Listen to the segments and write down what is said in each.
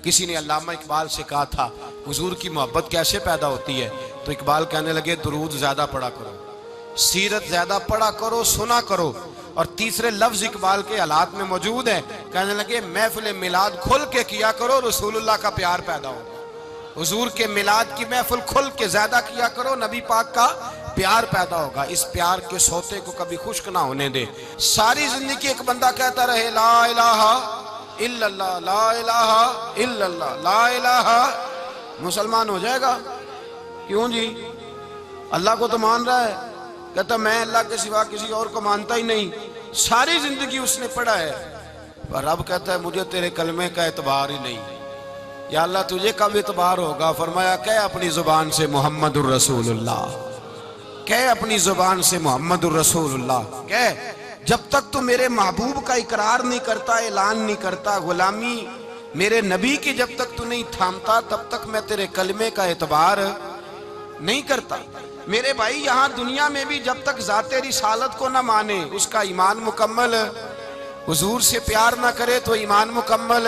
किसी ने अल्लामा इकबाल से कहा था हुजूर की मोहब्बत कैसे पैदा होती है, तो इकबाल कहने लगे दुरूद ज्यादा पढ़ा करो, सीरत ज्यादा पढ़ा करो, सुना करो। और तीसरे लफ्ज इकबाल के हालात में मौजूद है, कहने लगे महफिल मिलाद खुल के किया करो, रसूलुल्लाह का प्यार पैदा होगा। हुजूर के मिलाद की महफिल खुल के ज्यादा किया करो, नबी पाक का प्यार पैदा होगा। इस प्यार के सोते को कभी खुश्क ना होने दे। सारी जिंदगी एक बंदा कहता रहे ला इलाहा इल्लल्लाह, ला इलाहा इल्लल्लाह, ला इलाहा, मुसलमान हो जाएगा। क्यों जी? अल्लाह को तो मान रहा है, कहता मैं अल्लाह के सिवा किसी और को मानता ही नहीं। सारी जिंदगी उसने पढ़ा है, पर अब कहता है मुझे तेरे कलमे का एतबार ही नहीं। या अल्लाह तुझे कब एतबार होगा? फरमाया कह अपनी जुबान से मोहम्मदुर रसूलुल्लाह, कह अपनी जुबान से मोहम्मदुर रसूलुल्लाह कह। जब तक तू मेरे महबूब का इकरार नहीं करता, ऐलान नहीं करता, गुलामी मेरे नबी की जब तक तू नहीं थामता, तब तक मैं तेरे कलमे का एतबार नहीं करता। मेरे भाई यहाँ दुनिया में भी जब तक ज़ाते रिसालत को ना माने, उसका ईमान मुकम्मल, हुजूर से प्यार ना करे तो ईमान मुकम्मल,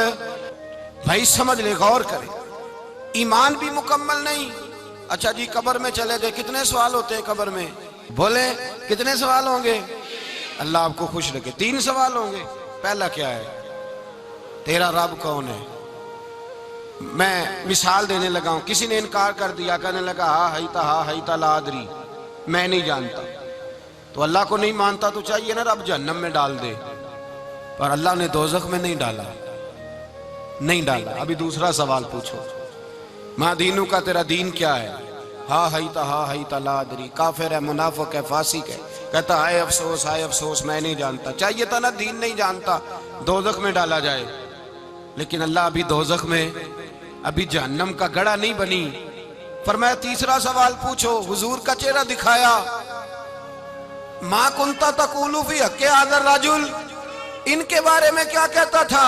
भाई समझ ले, गौर करे, ईमान भी मुकम्मल नहीं। अच्छा जी, कब्र में चले गए, कितने सवाल होते हैं कब्र में? बोले कितने सवाल होंगे? अल्लाह आपको खुश रखे, 3 सवाल होंगे। पहला क्या है? तेरा रब कौन है? मैं मिसाल देने लगा हूं, किसी ने इनकार कर दिया, कहने लगा हा हईता लादरी, मैं नहीं जानता। तो अल्लाह को नहीं मानता तो चाहिए ना रब जहन्नम में डाल दे, पर अल्लाह ने दोजख में नहीं डाला, नहीं डाला। अभी दूसरा सवाल पूछो, माँ दीनू का, तेरा दीन क्या है? हा हईता लादरी, काफिर है, मुनाफिक है, फासिक है। कहता हाय अफसोस मैं नहीं जानता। चाहिए था ना दीन नहीं जानता, दोजख में डाला जाए। लेकिन अल्लाह अभी दोजख में, अभी जहन्नम का गड़ा नहीं बनी। फरमाया तीसरा सवाल पूछो, हुजूर का चेहरा दिखाया, माँ कुंता तकूलू फी हक्के आदर राजुल, इनके बारे में क्या कहता था?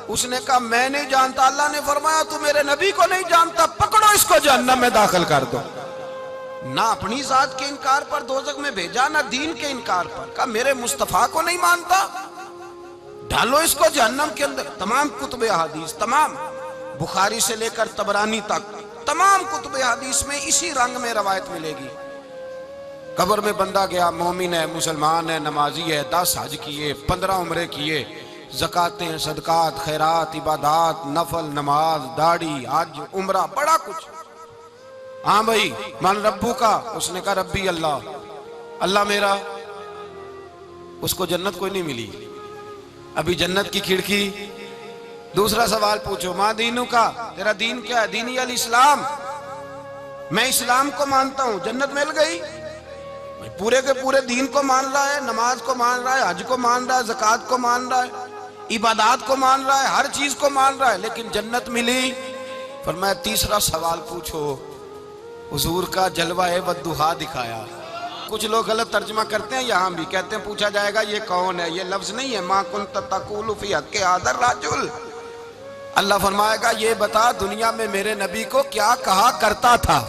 उसने कहा मैं नहीं जानता। अल्लाह ने फरमाया तू मेरे नबी को नहीं जानता, पकड़ो इसको जहन्नम में दाखिल कर दो। ना अपनी जात के इनकार पर दोजख में भेजा, ना दीन के इनकार पर। कहा मेरे मुस्तफा को नहीं मानता, डालो इसको जहन्नम के अंदर। तमाम कुतुब हदीस, तमाम बुखारी से लेकर तबरानी तक, तमाम कुतुब हदीस में इसी रंग में रवायत मिलेगी। कब्र में बंदा गया, मोमिन है, मुसलमान है, नमाजी है, 10 हज किए, 15 उम्रे किए, ज़कातें, सदकात, खैरात, इबादात, नफल, नमाज, दाढ़ी, हज, उम्रा, बड़ा कुछ। हाँ भाई, मान रब्बू का, उसने कहा रब्बी अल्लाह, अल्लाह मेरा। उसको जन्नत कोई नहीं मिली, अभी जन्नत की खिड़की। दूसरा सवाल पूछो, माँ दीनू का, तेरा दीन क्या है? दीनी अल इस्लाम, मैं इस्लाम को मानता हूं, जन्नत मिल गई। पूरे के पूरे दीन को मान रहा है, नमाज को मान रहा है, हज को मान रहा है, ज़कात को मान रहा है, इबादात को मान रहा है, हर चीज को मान रहा है, लेकिन जन्नत मिली। फरमाया तीसरा सवाल पूछो, हुजूर का जलवा-ए वद्दुहा दिखाया। कुछ लोग गलत तर्जमा करते हैं, यहाँ भी कहते हैं पूछा जाएगा ये कौन है, ये लफ्ज नहीं है, माँ कुंत तकूलू फी हक्के आदर राजुल। अल्लाह फरमाएगा ये बता दुनिया में मेरे नबी को क्या कहा करता था,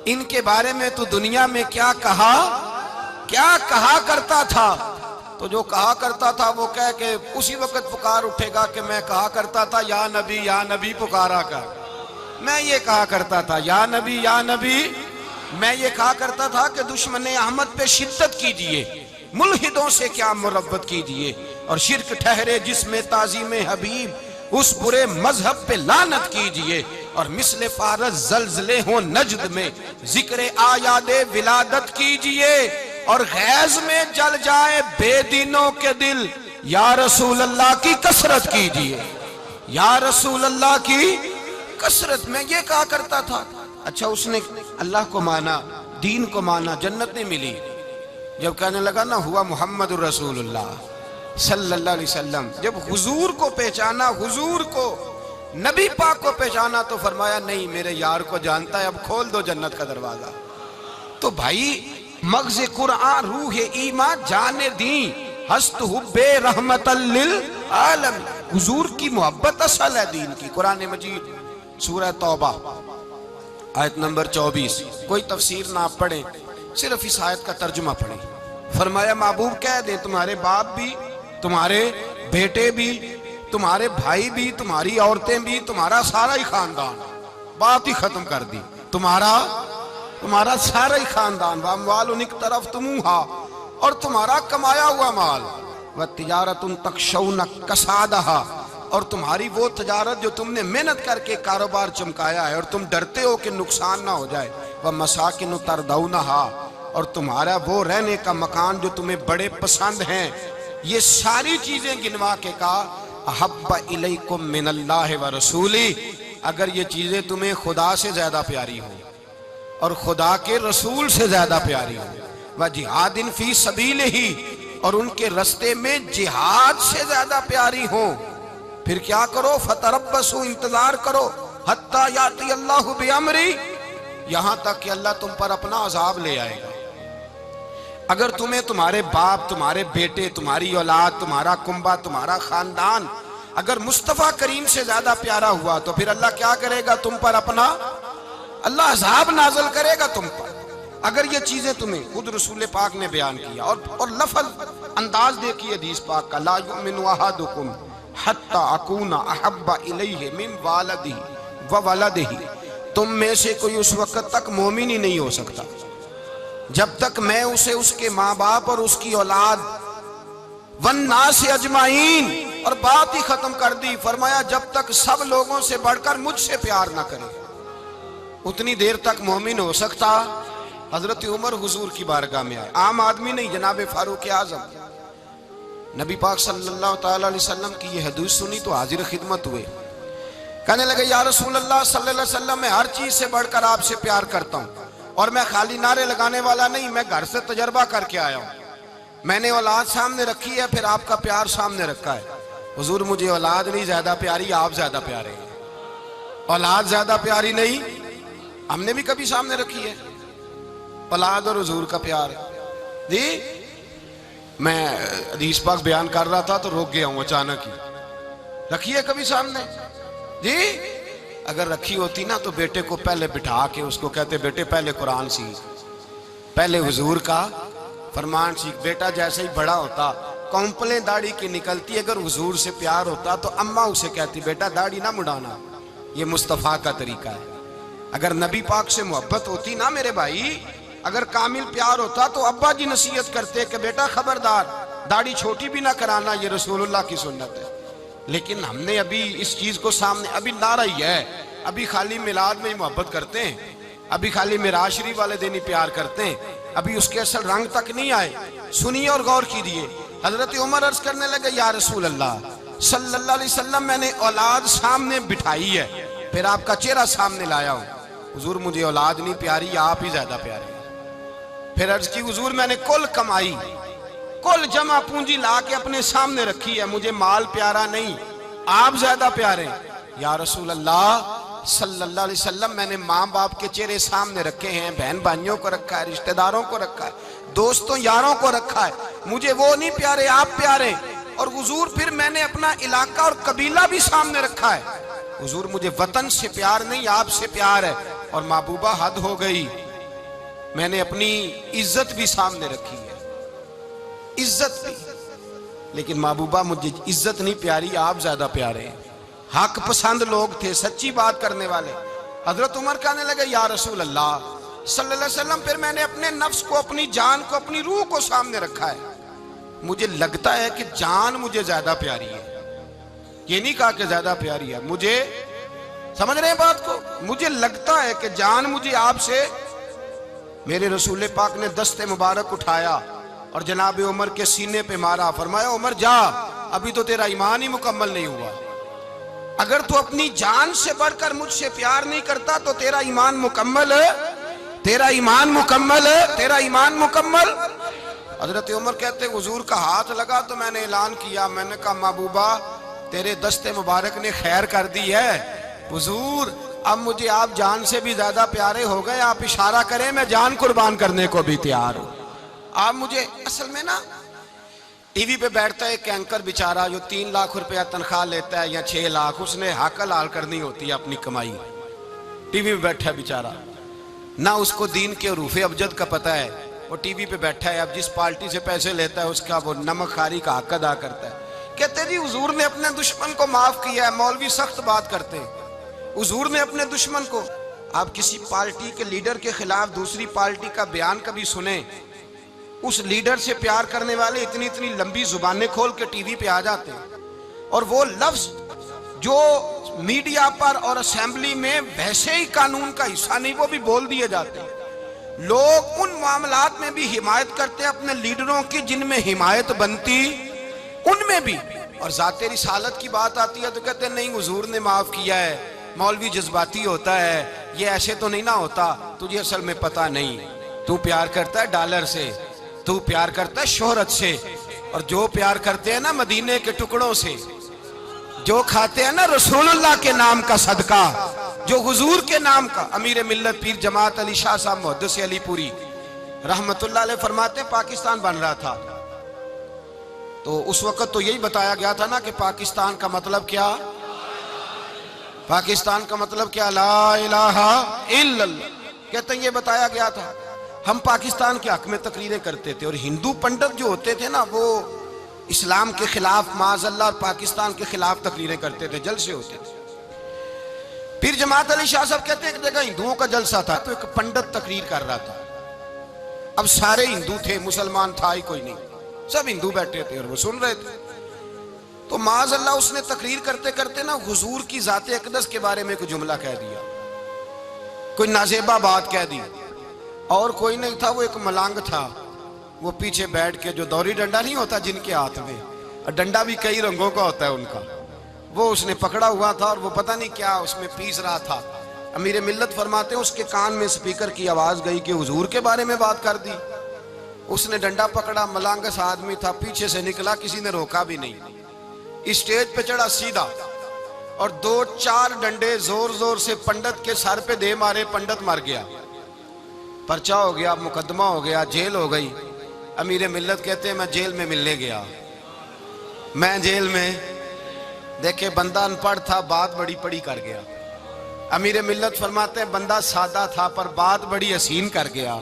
इनके बारे में तू दुनिया में क्या कहा करता था। तो जो कहा करता था वो कह के उसी वक्त पुकार उठेगा कि मैं कहा करता था या नबी पुकारा कर। मैं ये कहा करता था या नबी, मैं ये कहा करता था कि दुश्मन अहमद पे शिद्दत कीजिए, मुल्हिदों से क्या मुरब्बत कीजिए, और शिरक ठहरे जिसमें ताज़ीम हबीब, उस बुरे मजहब पे लानत कीजिए, और मिसले फारस जलजले हो नजद में जिक्र आयादे विलादत कीजिए, और गैज में जल जाए बेदीनों के दिल, या रसूल अल्लाह की कसरत कीजिए, या रसूल अल्लाह की कसरत। में ये कहा करता था। अच्छा, उसने अल्लाह को माना, दीन को माना, जन्नत नहीं मिली। जब कहने लगा ना हुआ मुहम्मदुर रसूलुल्लाह सल्लल्लाहु अलैहि वसल्लम, जब हुजूर को पहचाना, हुजूर को, नबी पाक को पहचाना, तो फरमाया नहीं मेरे यार को जानता है, अब खोल दो जन्नत का दरवाजा। तो भाई मग़ज़ कुरान रूह ईमान जाने दी हस्त हुब्बे रहमतल लिल आलम, हुजूर की मोहब्बत असल है दीन की। कुरान मजीद सूरह तौबा आयत नंबर 24, कोई तफसीर ना पढ़े, सिर्फ इस आयत का तर्जुमा पढ़े। फरमाया महबूब कह दे तुम्हारे बाप भी, तुम्हारे बेटे भी, तुम्हारे भाई भी, तुम्हारी औरतें भी, तुम्हारा सारा ही खानदान, बात ही खत्म कर दी। तुम्हारा सारा ही खानदान, वाल उन्हीं की तरफ तुमुहा, और तुम्हारा कमाया हुआ माल, वह तिजारतुन तखशौना कसादहा, और तुम्हारी वो तजारत जो तुमने मेहनत करके कारोबार चमकाया है और तुम डरते हो कि नुकसान ना हो जाए, वह मसाकिन तरदौनहा, और तुम्हारा वो रहने का मकान जो तुम्हें बड़े पसंद हैं। ये सारी चीजें गिनवा के कहा अहब्बा इलैकुम मिनल्लाहि व रसूली, अगर ये चीजें तुम्हें खुदा से ज्यादा प्यारी हो और खुदा के रसूल से ज्यादा प्यारी हो, वह जिहादिन फी सबीलिही, और उनके रास्ते में जिहाद से ज्यादा प्यारी हो, फिर क्या करो, फतरब्बसू, इंतजार करो, हत्ता याती अल्लाहु बिअमरी, यहां तक कि अल्लाह तुम पर अपना अजाब ले आएगा। अगर तुम्हें तुम्हारे बाप, तुम्हारे बेटे, तुम्हारी औलाद, तुम्हारा कुंबा, तुम्हारा खानदान अगर मुस्तफा करीम से ज्यादा प्यारा हुआ तो फिर अल्लाह क्या करेगा तुम पर, अपना अल्लाह अजाब नाज़िल करेगा तुम पर। अगर ये चीजें तुम्हें खुद रसूल पाक ने बयान किया, और लफ्ज़ अंदाज देखिए हदीस पाक का, ला युमिनु अहादुकुम हत्ता अकूना अहब्बा इलैहि मिन वालिदिही व वलदिही, तुम में से कोई उस वक्त तक मोमिन ही नहीं हो सकता जब तक मैं उसे उसके माँ बाप और उसकी औलाद वन्नास अजमाइन, और बात ही खत्म कर दी, फरमाया जब तक सब लोगों से बढ़कर मुझसे प्यार ना करे उतनी देर तक मोमिन हो सकता। हजरत उमर हुजूर की बारगाह में आए, आम आदमी नहीं, जनाब फारूक आजम, नबी पाक सल्लल्लाहु ताला अलैहि वसल्लम की ये हदीस सुनी तो हाजिर खिदमत हुए, कहने लगे या रसूल अल्लाह सल्लल्लाहु अलैहि वसल्लम, मैं हर चीज से बढ़कर आपसे प्यार करता हूँ, और मैं खाली नारे लगाने वाला नहीं, मैं घर से तजर्बा करके आया हूँ, मैंने औलाद सामने रखी है, फिर आपका प्यार सामने रखा है। हुजूर मुझे औलाद नहीं ज्यादा प्यारी, आप ज्यादा प्यारे हैं, औलाद ज्यादा प्यारी नहीं, हमने भी कभी सामने रखी है औलाद और हुजूर का प्यार जी। मैं हदीस पाक बयान कर रहा था तो रोक गया हूं अचानक ही, रखी है कभी सामने जी? अगर रखी होती ना तो बेटे को पहले बिठा के उसको कहते बेटे पहले कुरान सीख, पहले हुजूर का फरमान सीख। बेटा जैसे ही बड़ा होता कौंपलें दाढ़ी की निकलती, अगर हुजूर से प्यार होता तो अम्मा उसे कहती बेटा दाढ़ी ना मुड़ाना, ये मुस्तफ़ा का तरीका है। अगर नबी पाक से मोहब्बत होती ना मेरे भाई, अगर कामिल प्यार होता तो अब्बा जी नसीहत करते कि बेटा खबरदार दाढ़ी छोटी भी ना कराना, ये रसूलुल्लाह की सुन्नत है। लेकिन हमने अभी इस चीज को सामने, अभी नारा ही है, अभी खाली मिलाद में ही मोहब्बत करते हैं, अभी खाली मिराज शरीफ वाले दिन ही प्यार करते हैं, अभी उसके असल रंग तक नहीं आए। सुनिए और गौर कीजिए, हजरत उमर अर्ज करने लगे या रसूल अल्लाह सल्लल्लाहु अलैहि वसल्लम, मैंने औलाद सामने बिठाई है, फिर आपका चेहरा सामने लाया हूं, हुजूर मुझे औलाद नहीं प्यारी, आप ही ज्यादा प्यारे। फिर अर्ज की हुजूर मैंने कुल कमाई, कुल जमा पूंजी ला के अपने सामने रखी है, मुझे माल प्यारा नहीं, आप ज्यादा प्यारे। या रसूल अल्लाह सल्लल्लाहु अलैहि वसल्लम, मैंने माँ बाप के चेहरे सामने रखे हैं, बहन भाइयों को रखा है, रिश्तेदारों को रखा है, दोस्तों यारों को रखा है, मुझे वो नहीं प्यारे, आप प्यारे। और हुजूर फिर मैंने अपना इलाका और कबीला भी सामने रखा है, हुजूर मुझे वतन से प्यार नहीं, आपसे प्यार है। और महबूबा हद हो गई, मैंने अपनी इज्जत भी सामने रखी है, इज्जत भी, लेकिन महबूबा मुझे इज्जत नहीं प्यारी, आप ज्यादा प्यारे हैं। हक पसंद लोग थे, सच्ची बात करने वाले। हजरत उमर कहने लगे या रसूल अल्लाह सल्लल्लाहु अलैहि वसल्लम, फिर मैंने अपने नफ्स को, अपनी जान को, अपनी रूह को सामने रखा है, मुझे लगता है कि जान मुझे ज्यादा प्यारी है। ये नहीं कहा कि ज्यादा प्यारी है, मुझे, समझ रहे हैं बात को, मुझे लगता है कि जान मुझे आपसे। मेरे रसूल पाक ने दस्ते मुबारक उठाया और जनाब उमर के सीने पे मारा, फरमाया उमर जा, अभी तो तेरा ईमान ही मुकम्मल नहीं हुआ, अगर तू अपनी जान से बढ़कर मुझसे प्यार नहीं करता तो तेरा ईमान मुकम्मल है, तेरा ईमान मुकम्मल है, तेरा ईमान मुकम्मल। हजरत उमर कहते हुजूर का हाथ लगा तो मैंने ऐलान किया, मैंने कहा महबूबा तेरे दस्ते मुबारक ने खैर कर दी है हुजूर, अब मुझे आप जान से भी ज्यादा प्यारे हो गए, आप इशारा करें मैं जान कुर्बान करने को भी तैयार हूं। आप मुझे, असल में ना टीवी पे बैठता है एक एंकर बेचारा जो 3 लाख रुपया तनख्वाह लेता है या 6 लाख, उसने हक हलाल करनी होती है अपनी कमाई, टीवी पे बैठा है बेचारा, ना उसको दीन के रूफे अबजद का पता है, वो टीवी पे बैठा है, अब जिस पार्टी से पैसे लेता है उसका वो नमक खारी का हक अदा करता है कहते जी हुजूर ने अपने दुश्मन को माफ किया है। मौलवी सख्त बात करते हैं, हुजूर ने अपने दुश्मन को। आप किसी पार्टी के लीडर के खिलाफ दूसरी पार्टी का बयान कभी सुने, उस लीडर से प्यार करने वाले इतनी इतनी लंबी जुबानें खोल के टीवी पे आ जाते हैं, और वो लफ्ज जो मीडिया पर और असेंबली में वैसे ही कानून का हिस्सा नहीं, वो भी बोल दिए जाते हैं। लोग उन मामलात में भी हिमायत करते हैं अपने लीडरों की जिनमें हिमायत बनती, उनमें भी। और ज़ाते रिसालत की बात आती है तो कहते हैं नहीं हुजूर ने माफ किया है, मौलवी जज्बाती होता है, ये ऐसे तो नहीं ना होता, तुझे असल में पता नहीं, तू प्यार करता है डॉलर से, तू प्यार करता है शोहरत से, और जो प्यार करते हैं ना मदीने के टुकड़ों से, जो खाते हैं ना रसूलुल्लाह के नाम का सदका, जो हुजूर के नाम का। अमीर मिल्लत पीर जमात अली शाह साहब मुहद्दिस अलीपुरी रहमतुल्लाह अलैह फरमाते हैं पाकिस्तान बन रहा था तो उस वक्त तो यही बताया गया था ना कि पाकिस्तान का मतलब क्या, पाकिस्तान का मतलब क्या, ला इलाहा इल्लल्लाह। कहते हैं ये बताया गया था। हम पाकिस्तान के हक में तकरीरें करते थे, और हिंदू पंडित जो होते थे ना वो इस्लाम के खिलाफ माज़अल्लाह और पाकिस्तान के खिलाफ तकरीरें करते थे, जलसे होते थे। फिर जमात अली शाह साहब कहते हैं एक जगह हिंदुओं का जलसा था तो एक पंडित तकरीर कर रहा था। अब सारे हिंदू थे, मुसलमान था ही कोई नहीं, सब हिंदू बैठे थे और वो सुन रहे थे। तो माज़अल्लाह उसने तकरीर करते करते ना हुजूर की ज़ाते अक़दस के बारे में कोई जुमला कह दिया, कोई नाजेबा बात कह दी। और कोई नहीं था, वो एक मलांग था, वो पीछे बैठ के, जो दौरी डंडा नहीं होता जिनके हाथ में, और डंडा भी कई रंगों का होता है उनका, वो उसने पकड़ा हुआ था और वो पता नहीं क्या उसमें पीस रहा था। अमीर मिल्लत फरमाते हैं उसके कान में स्पीकर की आवाज गई कि हुजूर के बारे में बात कर दी। उसने डंडा पकड़ा, मलांगस आदमी था, पीछे से निकला, किसी ने रोका भी नहीं, स्टेज पे चढ़ा सीधा और 2-4 डंडे जोर जोर से पंडित के सर पे दे मारे। पंडित मर गया, पर्चा हो गया, मुकदमा हो गया, जेल हो गई। अमीर मिल्लत कहते हैं मैं जेल में मिलने गया, मैं जेल में देखे बंदा अनपढ़ था, बात बड़ी पड़ी कर गया। अमीर मिल्लत फरमाते हैं बंदा सादा था पर बात बड़ी हसीन कर गया,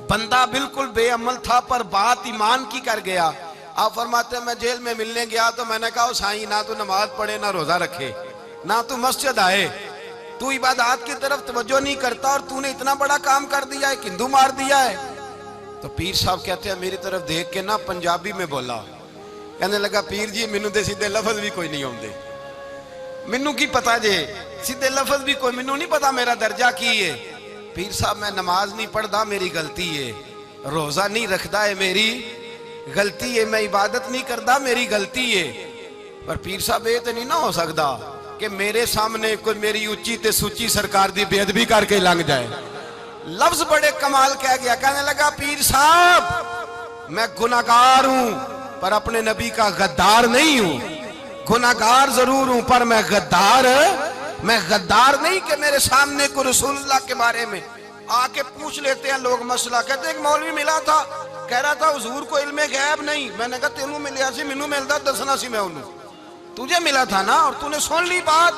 बंदा बिल्कुल बेअमल था पर बात ईमान की कर गया। आप फरमाते हैं मैं जेल में मिलने गया तो मैंने कहा साईं ना तो नमाज पढ़े, ना रोजा रखे, ना तू मस्जिद आए, तू इबादत की तरफ तवज्जो नहीं करता और तूने इतना बड़ा काम कर दिया है, हिंदू मार दिया है। तो पीर साहब कहते हैं मेरी तरफ देख के ना पंजाबी में बोला, कहने लगा पीर जी मैनू तो सीधे लफज भी कोई नहीं आते, मैनू की पता जे सीधे लफज भी कोई, मैनू नहीं पता मेरा दर्जा की है। पीर साहब मैं नमाज नहीं पढ़ता मेरी गलती है, रोजा नहीं रखता है मेरी गलती है, मैं इबादत नहीं करता मेरी गलती है। पर पीर साहब ये तो नहीं ना हो सकता कि मेरे सामने कोई मेरी उच्ची ते सुची सरकार दी बेअदबी करके लंघ जाए। लफ्ज बड़े कमाल कह गया, कहने लगा पीर साहब मैं गुनाहगार हूं पर अपने नबी का गद्दार नहीं हूं, गुनाहगार जरूर हूं पर मैं गद्दार नहीं कि मेरे सामने को रसूलुल्लाह के बारे में आके पूछ लेते हैं लोग मसला। कहते हैं एक मौलवी मिला था, कह रहा था हुजूर को इल्मे गैब नहीं। मैंने कहा तेनू मिलिया सी, मैनू मिलता दसना सी, मैं उन्हें, तुझे मिला था ना और तूने सुन ली बात,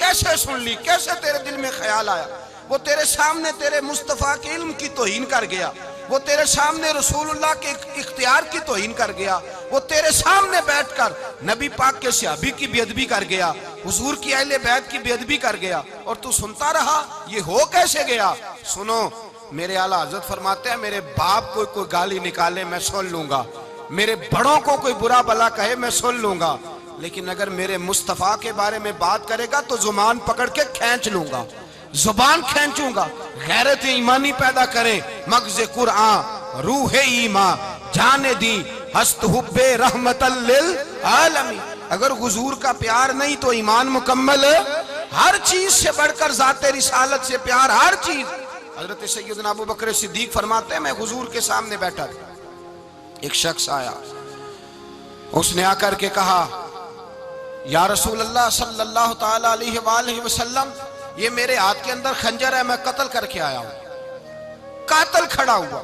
कैसे सुन ली, कैसे तेरे दिल में ख्याल आया? वो तेरे सामने तेरे मुस्तफा के इल्म की तौहीन कर गया, वो तेरे सामने रसूलुल्लाह के इख्तियार की तौहीन कर गया, वो तेरे सामने बैठकर नबी पाक के सहाबी की बेअदबी कर गया, हुजूर की अहले बैत की बेअदबी कर गया और तू सुनता रहा। ये हो कैसे गया? सुनो, मेरे आला हजरत फरमाते हैं मेरे बाप को कोई गाली निकाले मैं सुन लूंगा, मेरे बड़ों को कोई बुरा भला कहे मैं सुन लूंगा, लेकिन अगर मेरे मुस्तफा के बारे में बात करेगा तो जुबान पकड़ के खींच लूंगा, जुबान खींचूंगा। गैरत ईमानी पैदा करे मगज़ कुरान रूह ईमा जाने दी हस्त हुब्बे रहमतल लिल आलमी। अगर हुजूर का प्यार नहीं तो ईमान मुकम्मल, हर चीज से बढ़कर ज़ाते रिसालत से प्यार, हर चीज। हजरत सैयदना अबू बकर सिद्दीक फरमाते हैं मैं हुजूर के सामने बैठा था, एक शख्स आया, उसने आकर के कहा या रसूल अल्लाह सल्लल्लाहु ताला अलैहि वसल्लम ये मेरे हाथ के अंदर खंजर है, मैं कत्ल करके आया हूं। कातिल खड़ा हुआ,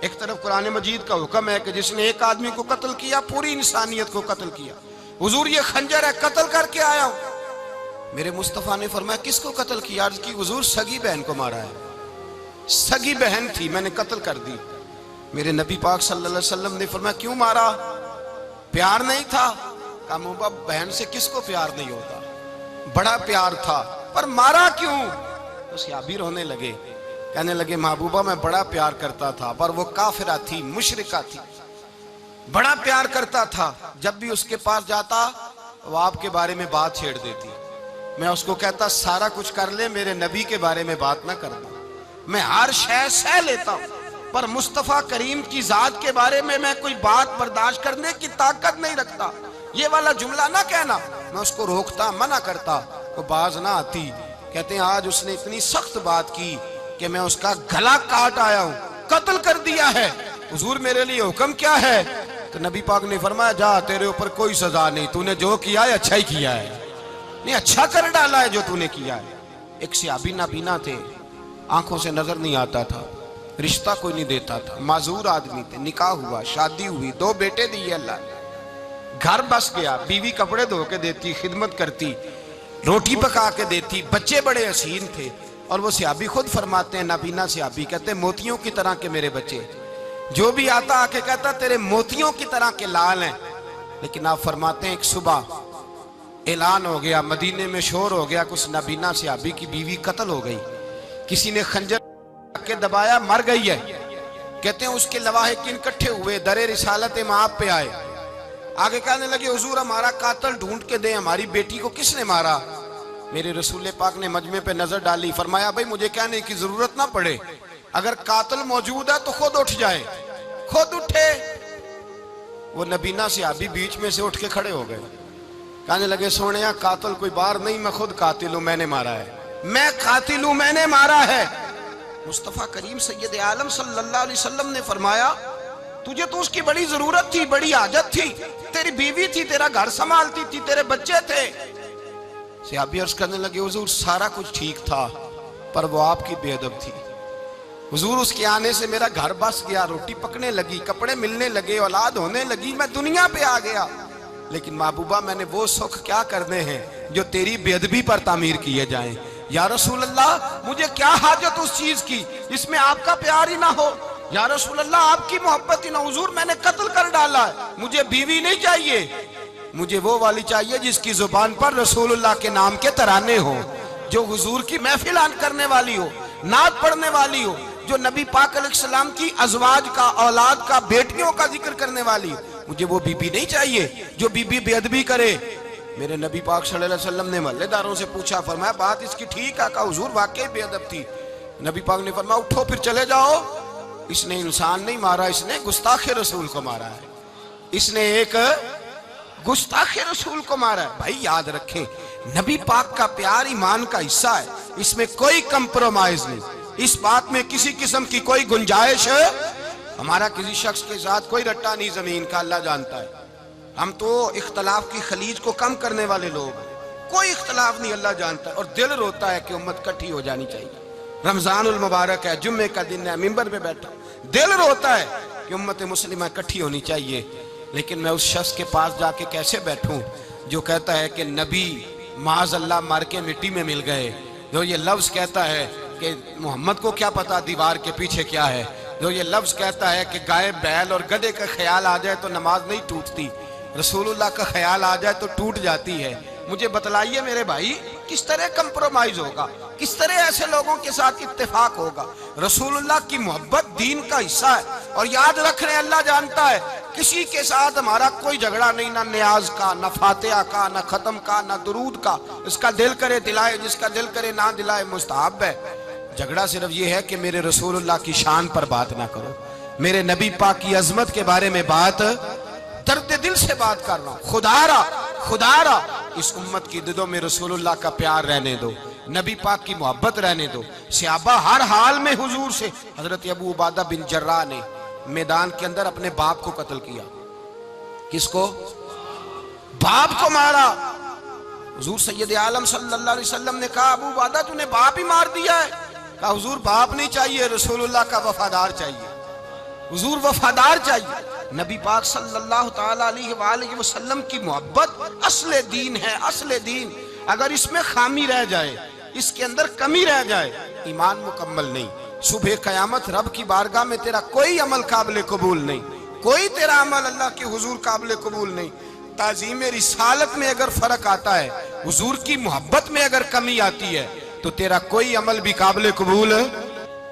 एक तरफ कुरान मजीद का हुक्म है कि जिसने एक आदमी को कत्ल किया पूरी इंसानियत को कत्ल किया। हुजूर ये खंजर है, कत्ल करके आया हूं। मेरे मुस्तफा ने फरमाया किसको कत्ल किया? अर्ज की हुजूर सगी बहन को मारा है, सगी बहन थी मैंने कत्ल कर दी। मेरे नबी पाक सल्लल्लाहु अलैहि वसल्लम ने फरमाया क्यों मारा? प्यार नहीं था? कहा महबूबा बहन से किसको प्यार नहीं होता, बड़ा प्यार था, पर मारा क्यों? तो सहाबी रोने लगे, कहने लगे महबूबा मैं बड़ा प्यार करता था, पर वो काफिरा थी, मुशरिका थी, बड़ा प्यार करता था। जब भी उसके पास जाता वो आपके बारे में बात छेड़ देती। मैं उसको कहता सारा कुछ कर ले, मेरे नबी के बारे में बात ना करना। मैं हर शय सह लेता हूं, पर मुस्तफा करीम की जात के बारे में मैं कोई बात बर्दाश्त करने की ताकत नहीं रखता। ये वाला जुमला ना कहना। मैं उसको रोकता, मना करता, वो बाज ना आती। कहते हैं आज उसने इतनी सख्त बात की कि मैं उसका गला काट आया हूं, कत्ल कर दिया है। हुजूर मेरे लिए हुक्म क्या है? तो नबी पाक ने फरमाया जा, तेरे ऊपर कोई सजा नहीं, तूने जो किया है अच्छा ही किया है, नहीं अच्छा कर डाला है जो तूने किया है। एक सहाबी नाबीना थे, आंखों से नजर नहीं आता था, रिश्ता कोई नहीं देता था, माजूर आदमी थे, निकाह हुआ, शादी हुई, 2 बेटे दिए अल्लाह ने, घर बस गया, बीवी कपड़े धो के देती, खिदमत करती, रोटी पका के देती, बच्चे बड़े हसीन थे। और वो सहाबी खुद फरमाते हैं, नाबीना सहाबी कहते हैं मोतियों की तरह के मेरे बच्चे, जो भी आता आके कहता तेरे मोतियों की तरह के लाल हैं। लेकिन आप फरमाते हैं एक सुबह ऐलान हो गया, मदीने में शोर हो गया, कुछ नाबीना सहाबी की बीवी कत्ल हो गई, किसी ने खंजर के दबाया, मर गई है। कहते हैं उसके लवाहिकीन इकट्ठे हुए, दरे रिसालत माप पे आए, आगे कहने लगे हुजूर हमारा कातिल ढूंढ के दें, हमारी बेटी को किसने मारा? मेरे रसूल पाक ने मजमे पे नजर डाली, फरमाया भाई मुझे कहने की जरूरत ना पड़े, अगर कातिल मौजूद है तो खुद उठ जाए। खुद उठे, वो नबीना सहाबी बीच में से उठ के खड़े हो गए, कहने लगे सोनिया कातिल कोई बाहर नहीं, मैं खुद कातिल हूं, मैंने मारा है, मैं कातिल हूं, मैंने मारा है। मुस्तफा करीम सैयद आलम सल्लल्लाहु अलैहि वसल्लम ने फरमाया तुझे तो उसकी बड़ी जरूरत थी, बड़ी हाजत थी, तेरी बीवी थी, तेरा घर संभालती थी, तेरे बच्चे थे। सहाबी अर्ज करने लगे हुजूर सारा कुछ ठीक था, पर वो आपकी बेअदब थी। हुजूर उसके आने से मेरा घर बस गया, रोटी पकने लगी, कपड़े मिलने लगे, औलाद होने लगी, मैं दुनिया पे आ गया। लेकिन महबूबा मैंने वो सुख क्या करने हैं जो तेरी बेअदबी पर तामीर किए जाएं। या रसूल अल्लाह मुझे क्या हाजत उस चीज की जिसमें आपका प्यार ही ना हो। या रसूल अल्लाह आपकी मोहब्बत ही ना। हुजूर मैंने कत्ल कर डाला है, मुझे बीवी नहीं चाहिए, मुझे वो वाली चाहिए जिसकी जुबान पर रसूलुल्लाह के नाम के तराने हो, जो हुजूर की महफिल करने वाली हो, नात पढ़ने वाली हो, जो नबी पाक अलैहिस्सलाम की अजवाज का, औलाद का, बेटियों का जिक्र करने वाली। मुझे वो बीबी नहीं चाहिए जो बीबी बेअदबी करे। मेरे नबी पाक सल्लल्लाहु अलैहि वसल्लम ने महल्लेदारों से पूछा, फरमाया बात इसकी ठीक है? कहा हुजूर वाकई बेअदब थी। नबी पाक ने फरमाया उठो फिर चले जाओ, इसने इंसान नहीं मारा, इसने गुस्ताखे रसूल को मारा है, इसने एक गुस्ताखे रसूल को मारा है। भाई याद रखें नबी पाक का प्यार ईमान का हिस्सा है, इसमें कोई कंप्रोमाइज नहीं, इस बात में किसी किस्म की कोई गुंजाइश है। हमारा किसी शख्स के साथ कोई रट्टा नहीं जमीन का, अल्लाह जानता है। हम तो इख्तलाफ की खलीज को कम करने वाले लोग हैं, कोई इख्तलाफ नहीं, अल्लाह जानता है। और दिल रोता है कि उम्मत इकट्ठी हो जानी चाहिए। रमजानुल मुबारक है, जुम्मे का दिन है, मिंबर पे बैठा, दिल रोता है कि उम्मत मुस्लिमा इकट्ठी होनी चाहिए। लेकिन मैं उस शख्स के पास जाके कैसे बैठूं जो कहता है कि नबी माज अल्लाह मार के मिट्टी में मिल गए, जो ये लफ्ज कहता है कि मोहम्मद को क्या पता दीवार के पीछे क्या है, जो ये लफ्ज कहता है कि गाय बैल और गधे का ख्याल आ जाए तो नमाज नहीं टूटती, रसूलुल्लाह का ख्याल आ जाए तो टूट जाती है। मुझे बतलाइए मेरे भाई किस तरह कंप्रोमाइज होगा, किस तरह ऐसे लोगों के साथ इत्तेफाक होगा? रसूलुल्लाह की मोहब्बत दीन का हिस्सा है। और याद रख रहे अल्लाह जानता है किसी के साथ हमारा कोई झगड़ा नहीं, ना न्याज का, ना फातिहा का, ना खत्म का, ना दुरूद का। इसका दिल करे दिलाए, जिसका दिल करे ना दिलाए, मुस्तहब है। झगड़ा सिर्फ ये है कि मेरे रसूलुल्लाह की शान पर बात ना करो, मेरे नबी पाक की अजमत के बारे में बात, दर्द दिल से बात कर रहा हूं। खुदारा इस उम्मत की दिलों में रसूलुल्लाह का प्यार रहने दो, नबी पाक की मोहब्बत रहने दो। सहाबा हर हाल में हुजूर से, हजरत अबू उबादा बिन जर्राह ने मैदान के अंदर अपने बाप को कत्ल किया। किसको? बाप को मारा। हुजूर सैयद आलम सल्लल्लाहु अलैहि वसल्लम ने कहा अबू उबादा तूने बाप ही मार दिया है। कहा हुजूर बाप नहीं चाहिए, रसूलुल्लाह का वफादार चाहिए, हुजूर वफादार चाहिए। नबी पाक सल्लल्लाहु ताला अलैहि वसल्लम की मोहब्बत असले दीन है, असले दीन। अगर इसमें खामी रह जाए, इसके अंदर कमी रह जाए, ईमान मुकम्मल नहीं। सुबह कयामत रब की बारगाह में तेरा कोई अमल काबिल कबूल नहीं, कोई तेरा अमल अल्लाह के हुजूर काबिल कबूल नहीं। ताज़ीम रिसालत में अगर फर्क आता है, हुजूर की मोहब्बत में अगर कमी आती है, तो तेरा कोई अमल भी काबिल कबूल।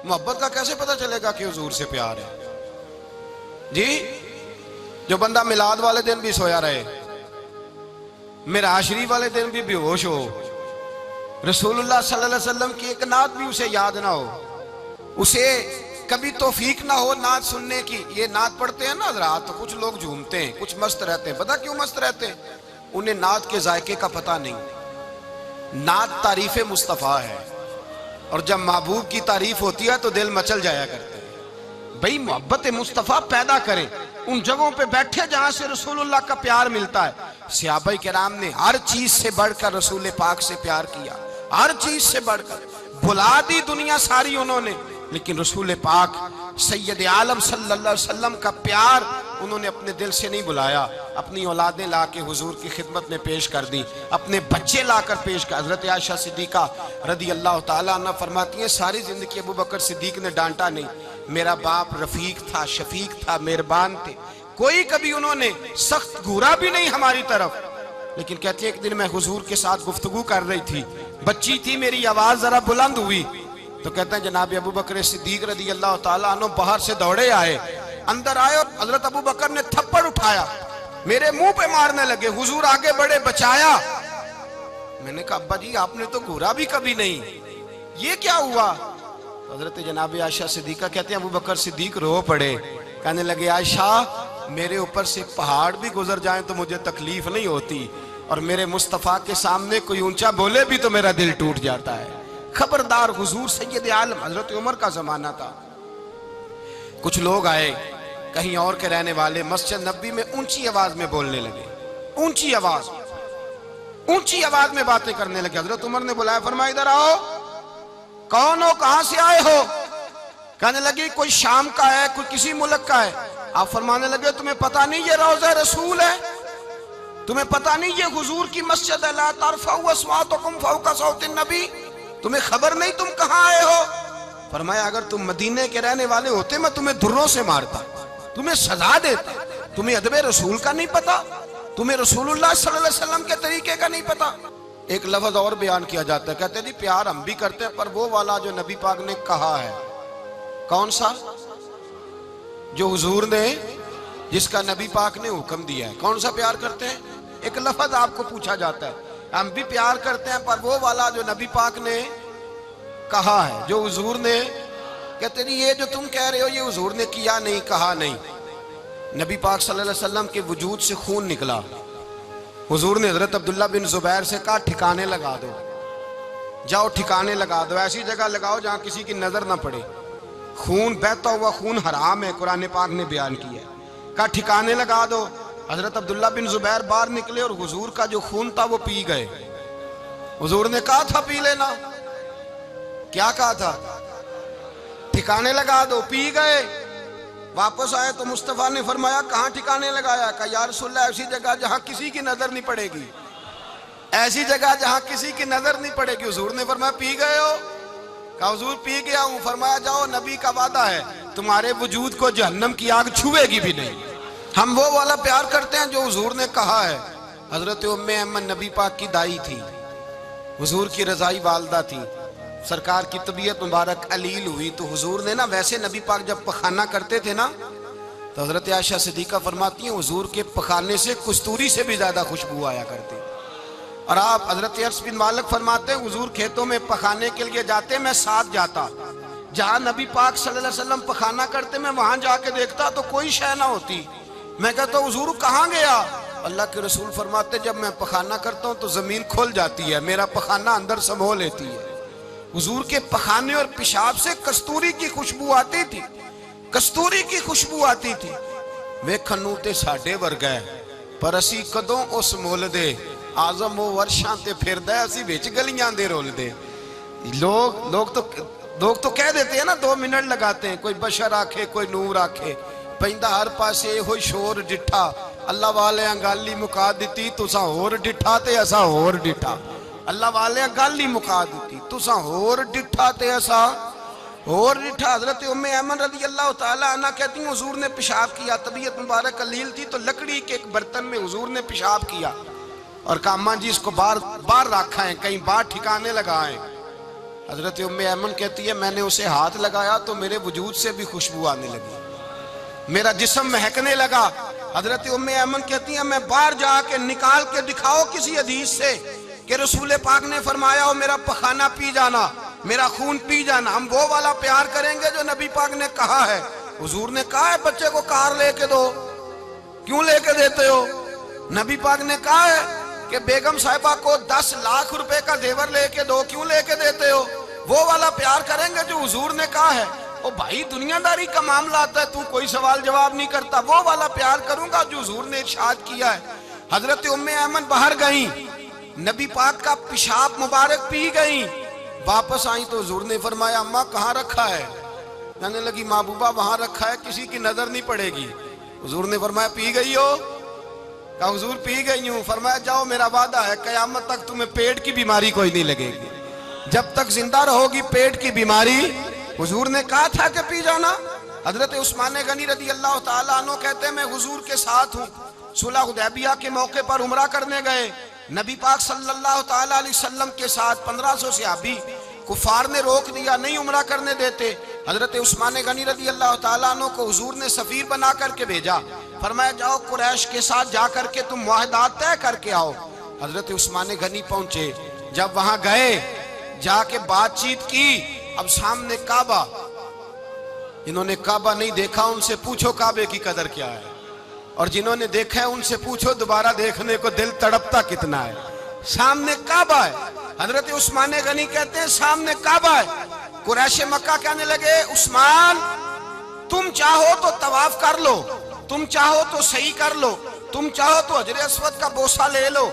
मोहब्बत का कैसे पता चलेगा कि हुजूर से प्यार है जी? जो बंदा मिलाद वाले दिन भी सोया रहे, मिराज शरीफ वाले दिन भी बेहोश हो, रसूलुल्लाह सल्लल्लाहु अलैहि वसल्लम की एक नात भी उसे याद ना हो, उसे कभी तौफीक ना हो नात सुनने की। ये नात पढ़ते हैं ना हज़रात, तो कुछ लोग झूमते हैं, कुछ मस्त रहते हैं। पता क्यों मस्त रहते हैं? उन्हें नात के जायके का पता नहीं। नात तारीफ मुस्तफ़ा है, और जब महबूब की तारीफ होती है तो दिल मचल जाया करते हैं। भाई मोहब्बत मुस्तफ़ा पैदा करें उन जगहों पे बैठे जहां से रसूलुल्लाह का प्यार मिलता है। सहाबाए किराम ने हर चीज से बढ़कर रसूल पाक से प्यार किया, हर चीज से बढ़कर। भुला दी दुनिया सारी उन्होंने, लेकिन रसूल पाक सैयद आलम सल्लल्लाहु अलैहि वसल्लम का प्यार उन्होंने अपने दिल से नहीं बुलाया। अपनी औलादें ला के हुजूर की खिदमत में पेश कर दी, अपने बच्चे लाकर पेश कर। हजरत आयशा सिद्दीका रदी अल्लाह तआला अन्हा फरमाती हैं, सारी जिंदगी अबू बकर सिद्दीक ने डांटा नहीं। मेरा बाप रफीक था, शफीक था, मेहरबान थे, कोई कभी उन्होंने सख्त घूरा भी नहीं हमारी तरफ। लेकिन कहते हैं एक दिन मैं हुजूर के साथ गुफ्तगू कर रही थी, बच्ची थी, मेरी आवाज जरा बुलंद हुई, तो कहते हैं जनाब अबू बकर सिद्दीक रदी अल्लाह तआला अन्हु बाहर से दौड़े आए, अंदर आए और हजरत अबू बकर ने थप्पड़ उठाया, मेरे मुंह पे मारने लगे। हुजूर आगे बढ़े, बचाया। मैंने कहा अब्बा जी आपने तो घूरा भी कभी नहीं, ये क्या हुआ? हजरत जनाब आयशा सिद्दीका कहते हैं अबू बकर सिद्दीक रो पड़े, कहने लगे आयशा मेरे ऊपर से पहाड़ भी गुजर जाएं तो मुझे तकलीफ नहीं होती, और मेरे मुस्तफ़ा के सामने कोई ऊंचा बोले भी तो मेरा दिल टूट जाता है। खबरदार, हुजूर सैयद आलम, हजरत उमर का जमाना था। कुछ लोग आए कहीं और के रहने वाले, मस्जिद नबी में ऊंची आवाज में बोलने लगे, ऊंची आवाज में बातें करने लगे। हजरत उमर ने बुलाया, फरमाया इधर आओ, कौन हो, कहां से आए हो? कहने लगे कोई शाम का है, कोई किसी मुल्क का है। आप फरमाने लगे तुम्हें पता नहीं ये रोज़ा रसूल है? तुम्हें पता नहीं ये हुजूर की मस्जिद है? ला तरफऊ अस्वातकुम फौका सौतिन नबी, तुम्हें खबर नहीं तुम कहां आए हो? फरमाया अगर तुम मदीने के रहने वाले होते मैं तुम्हें धुर्रों से मारता, तुम्हें सजा देता। तुम्हें अदबे रसूल का नहीं पता, तुम्हें रसूलुल्लाह सल्लल्लाहु अलैहि वसल्लम के तरीके का नहीं पता। एक लफ्ज और बयान किया जाता है, कहते जी प्यार हम भी करते हैं, पर वो वाला जो नबी पाक ने कहा है। कौन सा? जो हुजूर ने, जिसका नबी पाक ने हुक्म दिया है। कौन सा प्यार करते हैं? एक लफ्ज आपको पूछा जाता है, हम भी प्यार करते हैं पर वो वाला जो नबी पाक ने कहा है, जो हुजूर ने। कहते नहीं ये जो तुम कह रहे हो ये हुजूर ने किया नहीं, कहा नहीं। नबी पाक सल्लल्लाहु अलैहि वसल्लम के वजूद से खून निकला। हुजूर ने हजरत अब्दुल्ला बिन जुबैर से कहा ठिकाने लगा दो, जाओ ठिकाने लगा दो, ऐसी जगह लगाओ जहां किसी की नजर ना पड़े। खून बहता हुआ खून हराम है, कुरान पाक ने बयान किया है। कहा ठिकाने लगा दो। हजरत अब्दुल्ला बिन जुबैर बाहर निकले और हुजूर का जो खून था वो पी गए। हुजूर ने कहा था पी लेना, क्या कहा था? ठिकाने लगा दो, पी गए। वापस आए तो मुस्तफा ने फरमाया कहां ठिकाने लगाया? कहा या रसूलल्लाह ऐसी जगह जहां किसी की नजर नहीं पड़ेगी, ऐसी जगह जहां किसी की नजर नहीं पड़ेगी। हुजूर ने फरमाया पी गए हो? कहा हुजूर पी गया हूं। फरमाया जाओ, नबी का वादा है तुम्हारे वजूद को जहन्नम की आग छुएगी भी नहीं। हम वो वाला प्यार करते हैं जो हुजूर ने कहा है। हजरत उम्मे अहमद नबी पाक की दाई थी, हुजूर की रजाई वालदा थी। सरकार की तबीयत मुबारक अलील हुई तो हुजूर ने ना, वैसे नबी पाक जब पखाना करते थे ना, तो हजरत आयशा सिद्दीका फरमाती हैं हुजूर के पखाने से कस्तूरी से भी ज्यादा खुशबू आया करती। और आप हजरत अर्स बिन मालिक फरमाते हैं हुजूर खेतों में पखाने के लिए जाते, मैं साथ जाता। जहां नबी पाक सल्लल्लाहु अलैहि वसल्लम पखाना करते मैं वहां जाके देखता तो कोई शय ना होती। मैं कहता हुजूर कहाँ गया? अल्लाह के रसूल फरमाते जब मैं पखाना करता हूँ तो जमीन खुल जाती है, मेरा पखाना अंदर समो लेती है। हुजूर के पखाने और पेशाब से कस्तूरी की खुशबू आती थी, कस्तूरी की खुशबू आती थी। वेखन नूं ते साडे वर्गा है, पर असी कदों उस मुल दे आजम वो वर्षां ते फिरदा है, असी विच गलियां दे रुलदे। लोग तो कह देते हैं ना 2 मिनट लगाते हैं, कोई बशर आखे कोई नूर आखे, पैंदा हर पासे होई शोर डिठा। अल्लाह वाले गाली मुका दी, तुसा होर डिठा ते असा होर डिठा। अल्लाह वाले गल ही मुका दी, तुसा होर डिठा ते असा। और रिठा हजरत उम्मे ऐमन रज़ी अल्लाह ताला अन्हा कहती हैं हुजूर ने पेशाब किया, तबीयत मुबारक कलील थी, तो लकड़ी के एक बर्तन में हुजूर ने पेशाब किया और कहा अम्मा जी इसको बाहर बाहर रखा है, कहीं बाहर ठिकाने लगाएं। हजरत उम्मे ऐमन कहती है मैंने उसे हाथ लगाया तो मेरे वजूद से भी खुशबू आने लगी, मेरा जिस्म महकने लगा। हजरत उम्मे ऐमन कहती है मैं बाहर जाके निकाल के दिखाओ किसी हदीस से कि रसूल पाक ने फरमाया हो मेरा पखाना पी जाना, मेरा खून पी जाना, हम वो वाला प्यार करेंगे जो नबी पाक ने कहा है। हुजूर ने कहा है बच्चे को कार लेके दो, क्यों लेके देते हो? नबी पाक ने कहा है कि बेगम साहिबा को 10 लाख रुपए का जेवर लेके दो, क्यों लेके देते हो? वो वाला प्यार करेंगे जो हुजूर ने कहा है। ओ भाई दुनियादारी का मामला आता है, तू कोई सवाल जवाब नहीं करता, वो वाला प्यार करूंगा जो हुजूर ने इरशाद किया है। हजरत उम्मे ऐमन बाहर गई, नबी पाक का पेशाब मुबारक पी गई, वापस आई तो हुजूर ने फरमाया अम्मा कहाँ रखा है? कहने लगी महबूबा वहां रखा है, किसी की नजर नहीं पड़ेगी। हुजूर ने फरमाया पी गई हो? कहा हुजूर पी गई हूं। फरमाया जाओ मेरा वादा है कयामत तक तुम्हें पेट की बीमारी कोई नहीं लगेगी, जब तक जिंदा रहोगी पेट की बीमारी। हुजूर ने कहा था कि पी जाना। हजरत उस्मान गनी रज़ी अल्लाह ताला अन्हु कहते हैं मैं हुजूर के साथ हूँ, सुलह हुदैबिया के मौके पर उमरा करने गए, नबी पाक सल्लल्लाहु ताला अलैहि वसल्लम के साथ 1500 सहाबी, कुफार ने रोक दिया, नहीं उमरा करने देते। हजरत उस्मान गनी रज़ी अल्लाह ताला अन्हु को हुजूर ने सफीर बना करके भेजा, फरमाया जाओ कुरैश के साथ जा करके तुम मुआहदात तय करके आओ। हजरत उस्मान गनी पहुंचे, जब वहां गए जाके बातचीत की, अब सामने काबा, इन्होंने काबा नहीं देखा उनसे पूछो काबे की कदर क्या है, और जिन्होंने देखा है उनसे पूछो दोबारा देखने को दिल तड़पता कितना है। सामने काबा है, हजरत उस्मान गनी कहते हैं सामने काबा है। कुरैश मक्का कहने लगे उस्मान तुम चाहो तो तवाफ कर लो, तुम चाहो तो सही कर लो, तुम चाहो तो हजर अस्वद का बोसा ले लो,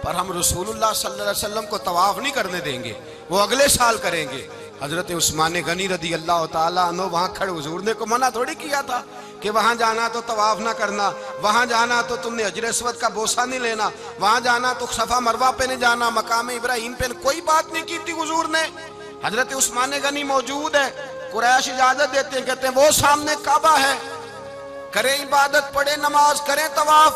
पर हम रसूलुल्लाह सल्लल्लाहु अलैहि वसल्लम को तवाफ नहीं करने देंगे, वो अगले साल करेंगे। हजरत उस्मान गनी रज़ी अल्लाह ताला अन्हु वहां खड़े, हुजूर ने को मना थोड़ी किया था कि वहां जाना तो तवाफ ना करना, वहां जाना तो तुमने हजर अस्वद का बोसा नहीं लेना, वहां जाना तो सफा मरवा पे नहीं जाना, मकाम इब्राहिम पे कोई बात नहीं की थी हुजूर ने। हजरत उस्मान गनी मौजूद है, कुरैश इजाजत देते हैं, कहते हैं वो सामने काबा है, करें इबादत, पढ़े नमाज, करें तवाफ।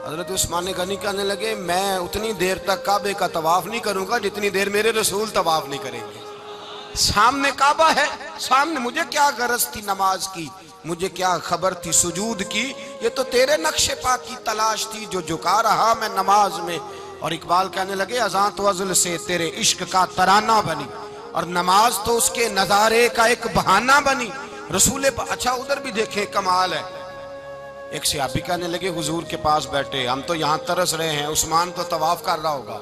हजरत उस्मान गनी कहने लगे मैं उतनी देर तक काबे का तवाफ नहीं करूंगा जितनी देर मेरे रसूल तवाफ नहीं करेंगे। सामने काबा है, सामने, मुझे क्या गरज थी नमाज की, मुझे क्या खबर थी सुजूद की, ये तो तेरे नक्शे पाक की तलाश थी जो झुका रहा मैं नमाज में। और इकबाल कहने लगे अज़ां तो अज़ल से तेरे इश्क का तराना बनी, और नमाज तो उसके नजारे का एक बहाना बनी। रसूल अच्छा उधर भी देखे कमाल है, एक सहाबी कहने लगे हुजूर के पास बैठे, हम तो यहाँ तरस रहे हैं, उस्मान तो तवाफ कर रहा होगा,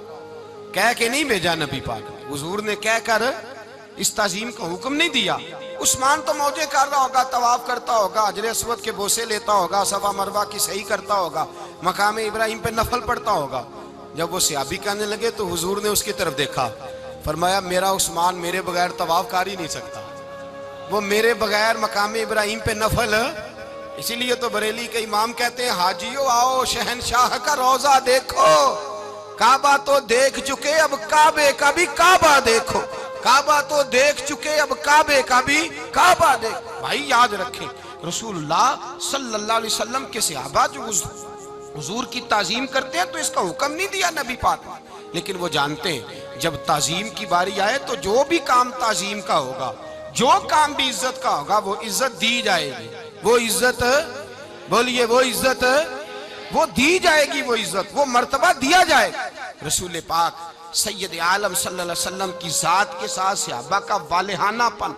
कह के नहीं भेजा नबी पाक, हुजूर ने कह कर इस ताजीम का हुक्म नहीं दिया। उस्मान तो मौजे कर रहा होगा, तवाफ करता होगा, हजर अस्वद के बोसे लेता होगा, सफा मरवा की सही करता होगा, मकाम इब्राहिम पे नफल पढ़ता होगा। जब वो सहाबी कहने लगे तो हुजूर ने उसकी तरफ देखा, फरमाया मेरा उस्मान मेरे बगैर तवाफ कर ही नहीं सकता, वो मेरे बगैर मकाम इब्राहिम पे नफल। इसीलिए तो बरेली के इमाम कहते हैं हाजियो आओ शहनशाह का रोजा देखो, काबा तो देख चुके अब काबे का भी काबा देखो, काबा तो देख चुके अब काबे का भी काबा देख। भाई याद रखें रसूलुल्लाह सल्लल्लाहु अलैहि वसल्लम के सहाबा जो हुजूर की ताजीम करते हैं तो इसका हुक्म नहीं दिया नबी पाक, लेकिन वो जानते हैं जब ताजीम की बारी आए तो जो भी काम ताजीम का होगा, जो काम भी इज्जत का होगा वो इज्जत दी जाएगी, वो इज्जत बोलिए वो इज्जत वो दी जाएगी, वो इज्जत वो मर्तबा दिया जाएगा। रसूल पाक सैयद आलम सल्लल्लाहु अलैहि वसल्लम की जात के साथ सहाबा का वालेहानापन,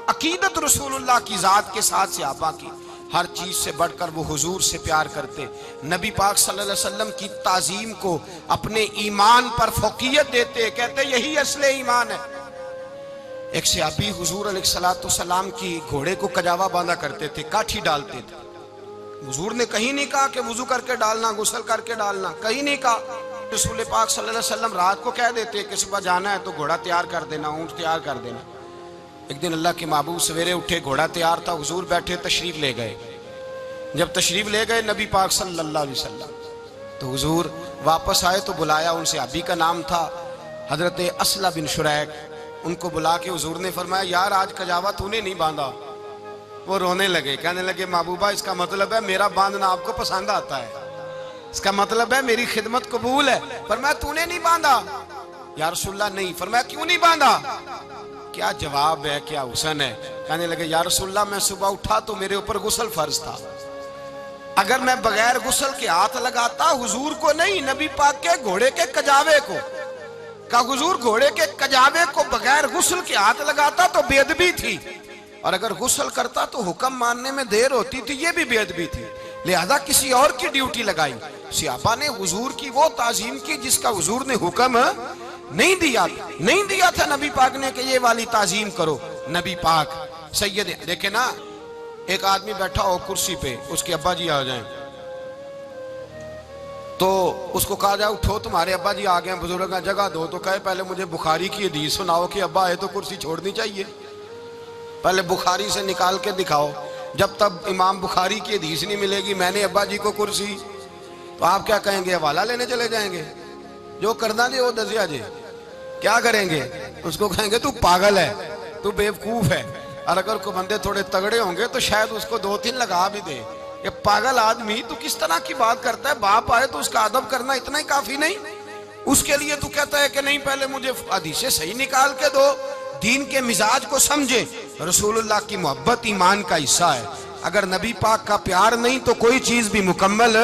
अकीदत रसूलुल्लाह की जात के साथ सहाबा की हर चीज से बढ़कर वो हुजूर से प्यार करते, नबी पाक सल्लल्लाहु अलैहि वसल्लम की ताजीम को अपने ईमान पर फौकियत देते, कहते यही असले ईमान है। एक सहाबी हुजूर अलैहिस्सलाम की घोड़े को कजावा बांधा करते थे, काठी डालते थे। हुजूर ने कहीं नहीं कहा कि वुजू करके डालना, गुस्ल करके डालना, कहीं नहीं कहा। रसूल पाक सल्लल्लाहु अलैहि वसल्लम रात को कह देते कि सुबह जाना है तो घोड़ा तैयार कर देना, ऊंट तैयार कर देना। एक दिन अल्लाह के महबूब सवेरे उठे, घोड़ा तैयार था, हुजूर बैठे, तशरीफ ले गए। जब तशरीफ ले गए नबी पाक सल्लल्लाहु अलैहि वसल्लम तो हुजूर वापस आए तो बुलाया, उनसे अबी का नाम था हजरत असला बिन शुरैक। उनको बुला के हुजूर ने फरमाया यार आज कजावा तूने नहीं बांधा। वो रोने लगे, कहने लगे महबूबा इसका मतलब है मेरा बांधना आपको पसंद आता है, इसका मतलब है मेरी खिदमत कबूल है। फरमाया तूने नहीं बांधा? या रसूलल्लाह नहीं। फरमाया क्यों नहीं बांधा? क्या जवाब है, क्या हुस्न है। कहने लगे या रसूलल्लाह मैं सुबह उठा तो मेरे ऊपर गुस्ल फर्ज था, अगर मैं बगैर गुस्ल के हाथ लगाता हुजूर को नहीं नबी पाक के घोड़े के कजावे को, का हुजूर घोड़े के कजावे को बगैर गुस्ल के हाथ लगाता तो बेअदबी थी, और अगर गुस्ल करता तो हुक्म मानने में देर होती थी, ये भी बेअदबी थी, लिहाजा किसी और की ड्यूटी लगाई। सहाबा ने हुजूर की वो ताजीम की जिसका हुजूर ने हुक्म नहीं दिया था नबी पाक ने कि ये वाली ताजीम करो। नबी पाक सैयद, देखे ना एक आदमी बैठा हो कुर्सी पे, उसके अब्बा जी आ जाएं तो उसको कहा जाए उठो तुम्हारे अब्बा जी आ गए, बुजुर्ग जगह दो, तो कहे पहले मुझे बुखारी की हदीस सुनाओ कि अब्बा आए तो कुर्सी छोड़नी चाहिए, पहले बुखारी से निकाल के दिखाओ। जब तक इमाम बुखारी की हदीस नहीं मिलेगी मैंने अब्बा जी को कुर्सी, तो आप क्या कहेंगे, हवाला लेने चले जाएंगे, जो करना जी वो दसिया जी, क्या करेंगे, उसको कहेंगे तू पागल है, तू बेवकूफ है। और अगर कोई बंदे थोड़े तगड़े होंगे तो शायद उसको 2-3 लगा भी दे, ये पागल आदमी तू किस तरह की बात करता है, बाप आए तो उसका अदब करना इतना ही काफी नहीं, उसके लिए तू कहता है कि नहीं पहले मुझे हदीसें सही निकाल के दो, दीन के मिजाज को समझे। रसूलुल्लाह की मोहब्बत ईमान का हिस्सा है, अगर नबी पाक का प्यार नहीं तो कोई चीज भी मुकम्मल,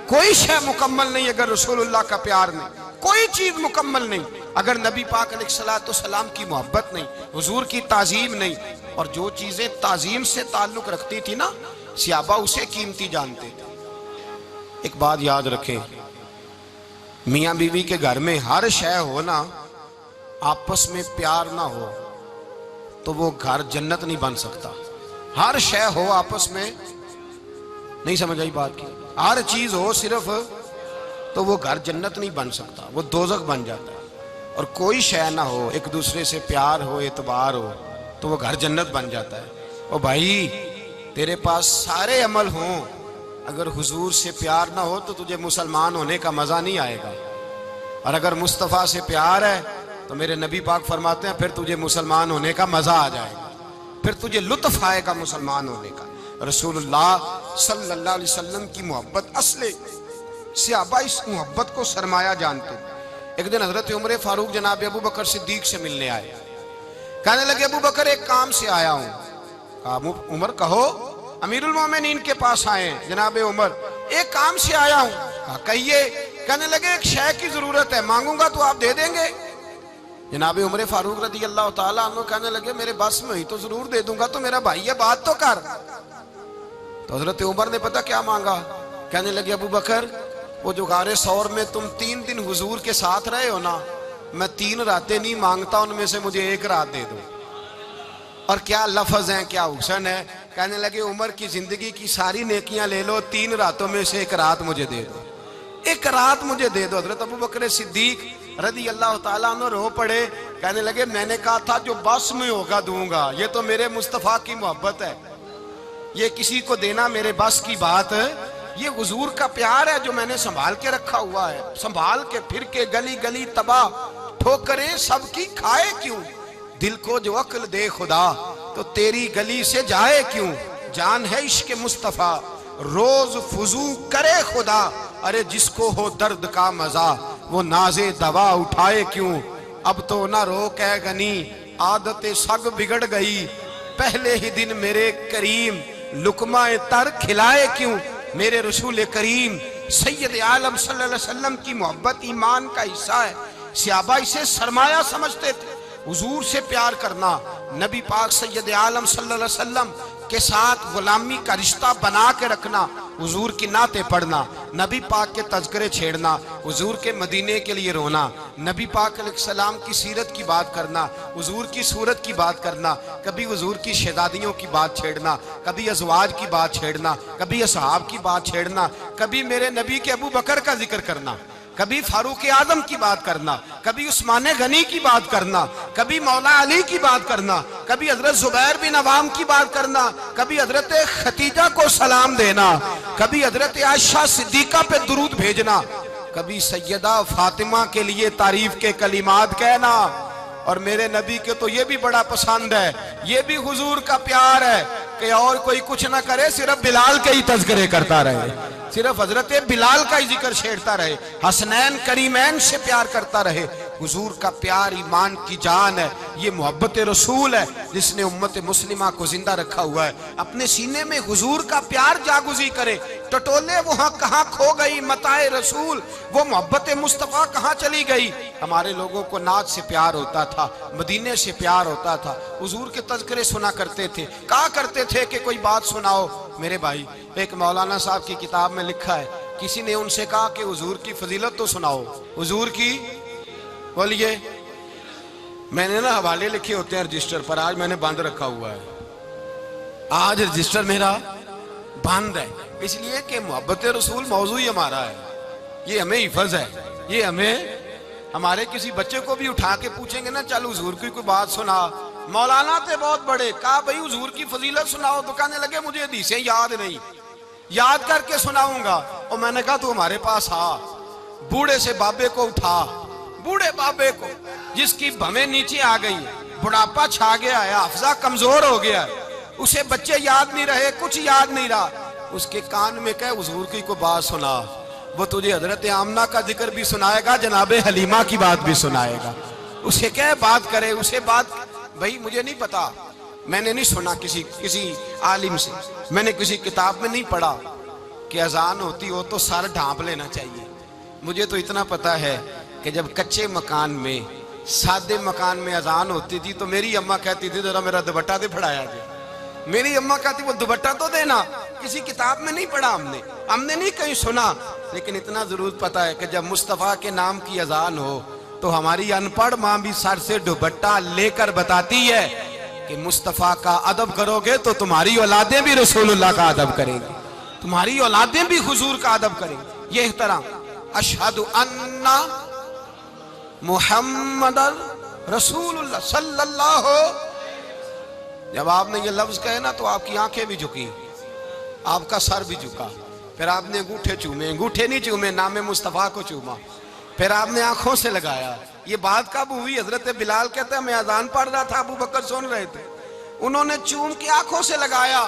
कोई शय मुकम्मल नहीं, अगर रसूलुल्लाह का प्यार नहीं कोई चीज मुकम्मल नहीं, अगर नबी पाक अलैहिस्सलाम की मोहब्बत नहीं, हुजूर की ताजीम नहीं, और जो चीजें ताजीम से ताल्लुक रखती थी ना सहाबा उसे कीमती जानते थे। एक बात याद रखें, मियां बीवी के घर में हर शय हो ना, आपस में प्यार ना हो तो वो घर जन्नत नहीं बन सकता। हर शय हो आपस में, नहीं समझ आई बात की, हर चीज हो सिर्फ तो वो घर जन्नत नहीं बन सकता, वो दोजख बन जाता है। और कोई शय ना हो, एक दूसरे से प्यार हो, एतबार हो, तो वो घर जन्नत बन जाता है। ओ भाई तेरे पास सारे अमल हों, अगर हुजूर से प्यार ना हो तो तुझे मुसलमान होने का मजा नहीं आएगा, और अगर मुस्तफ़ा से प्यार है तो मेरे नबी पाक फरमाते हैं फिर तुझे मुसलमान होने का मजा आ जाएगा, फिर तुझे लुत्फ आएगा मुसलमान होने का। रसूलुल्लाह सल्लल्लाहु अलैहि वसल्लम की मोहब्बत असले सहाबा इस मोहब्बत को सरमाया जानते। एक दिन हजरत उमर फारूक जनाब अबू बकर सिद्दीक से मिलने आए, कहने लगे अबू बकर एक काम से आया हूं। कहा उमर कहो। अमीरुल मोमिनीन के पास आए, जनाब उमर एक काम से आया हूं। कहा कहिए। कहने लगे एक शय की जरूरत है, मांगूंगा तो आप दे देंगे? जनाब उमर फारूक रदी अल्लाह ताला अन्हु कहने लगे मेरे बस में ही तो जरूर दे दूंगा, तो मेरा भाई है बात तो कर। तो हजरत उमर ने पता क्या मांगा, कहने लगे अबू बकर वो जो गारे सौर में तुम 3 दिन हुजूर के साथ रहे हो ना, मैं 3 रातें नहीं मांगता, उनमें से मुझे 1 रात दे दो। और क्या लफ्ज है, क्या हुस्न है। कहने लगे उमर की जिंदगी की सारी नेकियां ले लो, 3 रातों में से 1 रात मुझे दे दो, 1 रात मुझे दे दो। हजरत अबू बकर सिद्दीक रदी अल्लाह ताला अन्हु रो पड़े, कहने लगे मैंने कहा था जो बस में होगा दूंगा, ये तो मेरे मुस्तफ़ा की मोहब्बत है, ये किसी को देना मेरे बस की बात है, ये हुजूर का प्यार है जो मैंने संभाल के रखा हुआ है, संभाल के फिर के गली गली तबाह ठोकरें सबकी खाए क्यों, दिल को जो अक्ल दे खुदा तो तेरी गली से जाए क्यों, जान है इश्क मुस्तफ़ा रोज फुजू करे खुदा, अरे जिसको हो दर्द का मजा वो नाजे दवा उठाए क्यों, अब तो ना रोक है गनी आदतें सग बिगड़ गई, पहले ही दिन मेरे करीम लुकमाए तर खिलाए क्यों। मेरे रसूल करीम सैयद आलम सल्लल्लाहु अलैहि वसल्लम की मोहब्बत ईमान का हिस्सा है। सहाबा इसे सरमाया समझते थे, हुजूर से प्यार करना, नबी पाक सैयद आलम सल्लल्लाहु अलैहि वसल्लम के साथ गुलामी का रिश्ता बना के रखना, हुजूर की नाते पढ़ना, नबी पाक के तज़किरे छेड़ना, हुजूर के मदीने के लिए रोना, नबी पाक अलैहिस्सलाम की सीरत की बात करना, हुजूर की सूरत की बात करना, कभी हुजूर की शहजादियों की बात छेड़ना, कभी अज़वाज की बात छेड़ना, कभी असहाब की बात छेड़ना, कभी मेरे नबी के अबू बकर का जिक्र करना, कभी फारूक आजम की बात करना, कभी उस्मान गनी की बात करना, कभी मौला अली की बात करना, कभी हजरत जुबैर बिन अवाम की बात करना, कभी हजरत खतीजा को सलाम देना, कभी हजरत आयशा सिद्दीका पे दुरूद भेजना, कभी सैयदा फातिमा के लिए तारीफ के कलिमात कहना, और मेरे नबी के तो ये भी बड़ा पसंद है, ये भी हुजूर का प्यार है कि और कोई कुछ ना करे, सिर्फ बिलाल के ही तज़किरे करता रहे, सिर्फ हजरत बिलाल का ही जिक्र छेड़ता रहे, हसनैन करीमैन से प्यार करता रहे। हुजूर का प्यार ईमान की जान है, ये मोहब्बत रसूल है जिसने उम्मत मुस्लिमा को जिंदा रखा हुआ है। अपने सीने में हुजूर का प्यार जागुजी करे, टटोले वहां कहां खो गई मताए रसूल, वो मोहब्बत मुस्तफ़ा कहां चली गई। हमारे लोगों को नाज से प्यार होता था, मदीने से प्यार होता था, हुजूर के तज़किरे सुना करते थे, कहा करते थे कि कोई बात सुनाओ। मेरे भाई, एक मौलाना साहब की किताब में लिखा है, किसी ने उनसे कहा कि हुजूर की फजीलत तो सुनाओ, हुजूर की, बोलिए। मैंने ना हवाले लिखे होते हैं रजिस्टर पर, आज मैंने बंद रखा हुआ है, आज रजिस्टर मेरा बंद है, इसलिए कि मोहब्बत रसूल मौजू ही हमारा है, ये हमें हिफज है, ये हमें, हमारे किसी बच्चे को भी उठा के पूछेंगे ना, चल हुजूर की कोई बात सुना, मौलाना थे बहुत बड़े, कहा भाई हुजूर की फजीलत सुनाओ, तो कहने लगे मुझे हदीसें याद नहीं, याद करके सुनाऊंगा। और मैंने कहा तू हमारे पास आ, बूढ़े से बाबे को उठा, बूढ़े बाबे को जिसकी भवें नीचे आ गई, बुढ़ापा छा गया है, हाफजा कमजोर हो गया है, उसे बच्चे याद नहीं रहे, कुछ याद नहीं रहा, उसके कान में कहे हुजूर की को बात सुना, वो तुझे हजरत आमना का जिक्र भी सुनाएगा, जनाबे हलीमा की बात भी सुनाएगा, उसे क्या बात करे, उसे बात। भाई मुझे नहीं पता, मैंने नहीं सुना किसी आलिम से, मैंने किसी किताब में नहीं पढ़ा कि अजान होती हो तो सर ढांप लेना चाहिए। मुझे तो इतना पता है कि जब कच्चे मकान में, सादे मकान में अजान होती थी तो मेरी अम्मा कहती थी जरा मेरा दुपट्टा दे फड़ाया दे, मेरी अम्मा कहती वो दुपट्टा तो देना। किसी किताब में नहीं पढ़ा हमने नहीं कहीं सुना, लेकिन इतना जरूर पता है कि जब मुस्तफ़ा के नाम की अजान हो तो हमारी अनपढ़ माँ भी सर से दुपट्टा लेकर बताती है कि मुस्तफ़ा का अदब करोगे तो तुम्हारी औलादें भी रसूलुल्लाह का अदब करेंगी, तुम्हारी औलादें भी हुजूर का अदब करेंगी। ये एहतराम, अशहदु अन्ना मुहम्मदन रसूलुल्लाह सल्लल्लाहु, जब आपने ये लफ्ज कहे ना तो आपकी आंखें भी झुकी, आपका सर भी झुका, फिर आपने अंगूठे चूमे, अंगूठे नहीं चूमे, नामे मुस्तफ़ा को चूमा, फिर आपने आंखों से लगाया। ये बात कब हुई? हजरत बिलाल कहते हैं मैं अजान पढ़ रहा था, अबू बकर सुन रहे थे, उन्होंने चूम के आंखों से लगाया।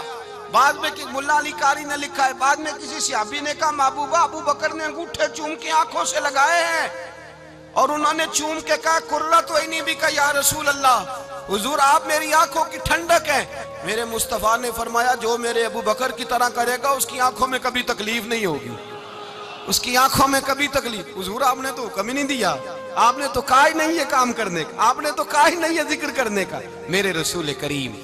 बाद में मुल्ला अली कारी ने लिखा है, बाद में किसी सहाबी ने कहा महबूबा अबू बकर ने अंगूठे चूम के आंखों से लगाए हैं, और उन्होंने चूम के कहा कुर्रा तो ही नहीं भी कहा या रसूल अल्लाह, हुजूर आप मेरी आंखों की ठंडक है। मेरे मुस्तफ़ा ने फरमाया जो मेरे अबू बकर की तरह करेगा उसकी आंखों में कभी तकलीफ नहीं होगी, उसकी आंखों में कभी तकलीफ। हुजूर आपने तो हुक्म ही नहीं दिया, आपने तो कहा ही नहीं है काम करने का, आपने तो कहा ही नहीं है जिक्र करने का। मेरे रसूल करीम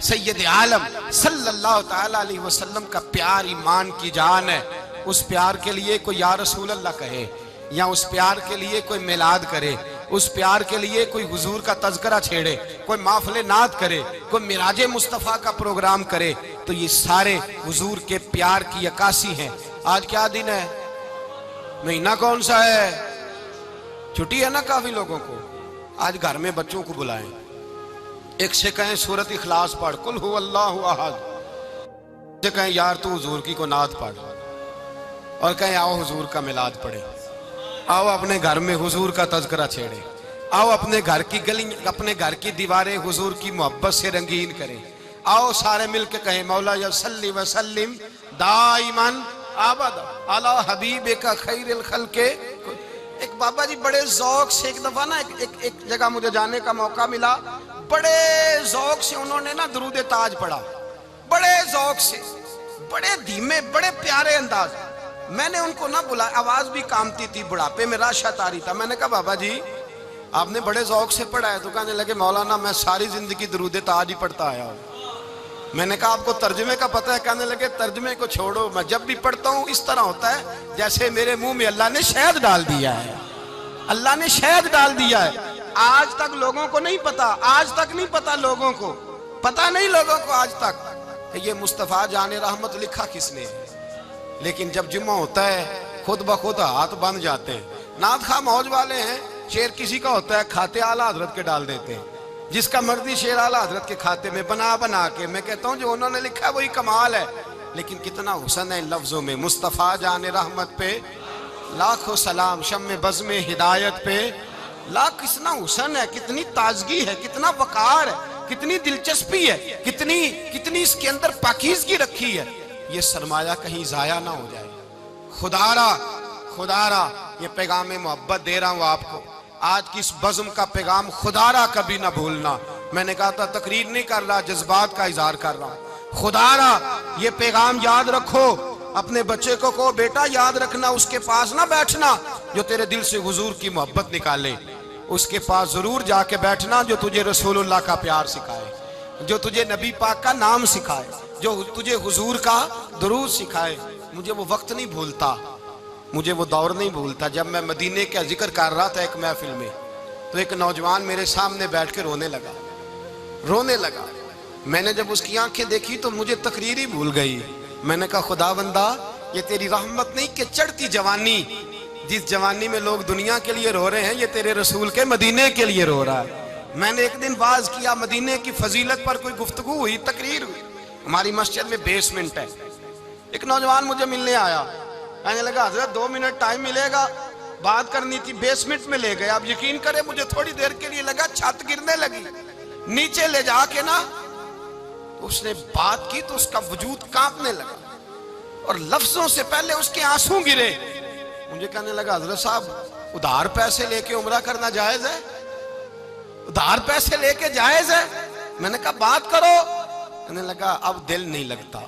सैयद आलम सल्लल्लाहु तआला अलैहि वसल्लम का प्यार ईमान की जान है। उस प्यार के लिए कोई या रसूल अल्लाह कहे, या उस प्यार के लिए कोई मिलाद करे, उस प्यार के लिए कोई हुजूर का तज़किरा छेड़े, कोई माफले नात करे, कोई मिराजे मुस्तफ़ा का प्रोग्राम करे, तो ये सारे हुजूर के प्यार की अक्कासी हैं। आज क्या दिन है? महीना कौन सा है? छुट्टी है ना काफी लोगों को। आज घर में बच्चों को बुलाएं, एक से कहें सूरत इखलास पढ़, कुल हु अल्लाहु अहद, से कहें यार तू हुजूर की को नात पढ़, और कहें आओ हुजूर का मिलाद पढ़े, आओ अपने घर में हुजूर का तज़किरा छेड़े, आओ अपने घर की गली, अपने घर की दीवारें हुजूर की मोहब्बत से रंगीन करें, आओ सारे मिलकर कहें मौला या सल्ली व सल्लिम दाइमन आबद अला हबीबे का खैरिल खल्के। एक बाबा जी बड़े जौक से, एक दफा ना एक जगह मुझे जाने का मौका मिला, बड़े जौक से उन्होंने ना दरूद ताज पढ़ा, बड़े जौक से, बड़े धीमे, बड़े प्यारे अंदाज। मैंने उनको ना बुला, आवाज भी कामती थी, बुढ़ापे में राशत आ रही था। मैंने कहा बाबा जी आपने बड़े जौक से पढ़ा है? तो कहने लगे मौलाना मैं सारी जिंदगी दरूद ताज ही पढ़ता आया हूँ। मैंने कहा आपको तर्जमे का पता है? कहने लगे तर्जमे को छोड़ो, मैं जब भी पढ़ता हूँ इस तरह होता है जैसे मेरे मुंह में अल्लाह ने शहद डाल दिया है, अल्लाह ने शहद डाल दिया है। आज तक लोगों को नहीं पता, आज तक नहीं पता लोगों को, पता नहीं लोगों को आज तक ये मुस्तफ़ा जाने रहमत लिखा किसने है। लेकिन जब जुम्मा होता है खुद ब खुद हाथ बन जाते हैं। नात खा मौज वाले हैं, शेर किसी का होता है खाते आला हजरत के डाल देते हैं, जिसका मर्जी शेर आला हजरत के खाते में बना बना के। मैं कहता हूँ जो उन्होंने लिखा है वही कमाल है, लेकिन कितना हुस्न है इन लफ्जों में। मुस्तफ़ा जाने रहमत पे लाखों सलाम, शम्मे बज़्मे हिदायत पे ला कितना हुसन है, कितनी ताजगी है, कितना वकार है, कितनी दिलचस्पी है, कितनी कितनी इसके अंदर पाकीज़गी रखी है। ये सरमाया कहीं जाया ना हो जाए। खुदारा खुदारा ये पैगाम मोहब्बत दे रहा हूं आपको। आज की इस बज़्म का पैगाम खुदारा कभी ना भूलना। मैंने कहा था तकरीर नहीं कर रहा, जज्बात का इजहार कर रहा हूं। खुदारा ये पैगाम याद रखो। अपने बच्चे को कहो बेटा याद रखना, उसके पास ना बैठना जो तेरे दिल से हुजूर की मोहब्बत निकाले। उसके पास जरूर जाके बैठना जो तुझे रसूलुल्लाह का प्यार सिखाए, जो तुझे नबी पाक का नाम सिखाए, जो तुझे हुजूर का दुरूद सिखाए। मुझे वो वक्त नहीं भूलता, मुझे वो दौर नहीं भूलता जब मैं मदीने का जिक्र कर रहा था एक महफिल में, तो एक नौजवान मेरे सामने बैठ के रोने लगा। मैंने जब उसकी आंखें देखी तो मुझे तकरीर ही भूल गई। मैंने कहा खुदा बंदा ये तेरी रहमत नहीं कि चढ़ती जवानी, जिस जवानी में लोग दुनिया के लिए रो रहे हैं, ये तेरे रसूल के मदीने के लिए रो रहा है। मैंने एक दिन वाज किया, मदीने की फजीलत पर कोई गुफ्तगू हुई, तकरीर हुई। हमारी मस्जिद में बेसमेंट है। एक नौजवान मुझे मिलने आया, कहने लगा हजरत 2 मिनट टाइम मिलेगा, बात करनी थी। बेसमेंट में ले गए। आप यकीन करें मुझे थोड़ी देर के लिए लगा छत गिरने लगी। नीचे ले जाके ना उसने बात की तो उसका वजूद कांपने लगा और लफ्जों से पहले उसके आंसू गिरे। मुझे कहने लगा हजरत साहब उधार पैसे लेके उम्रा करना जायज है? उधार पैसे लेके जायज है? मैंने कहा बात करो। कहने लगा अब दिल नहीं लगता,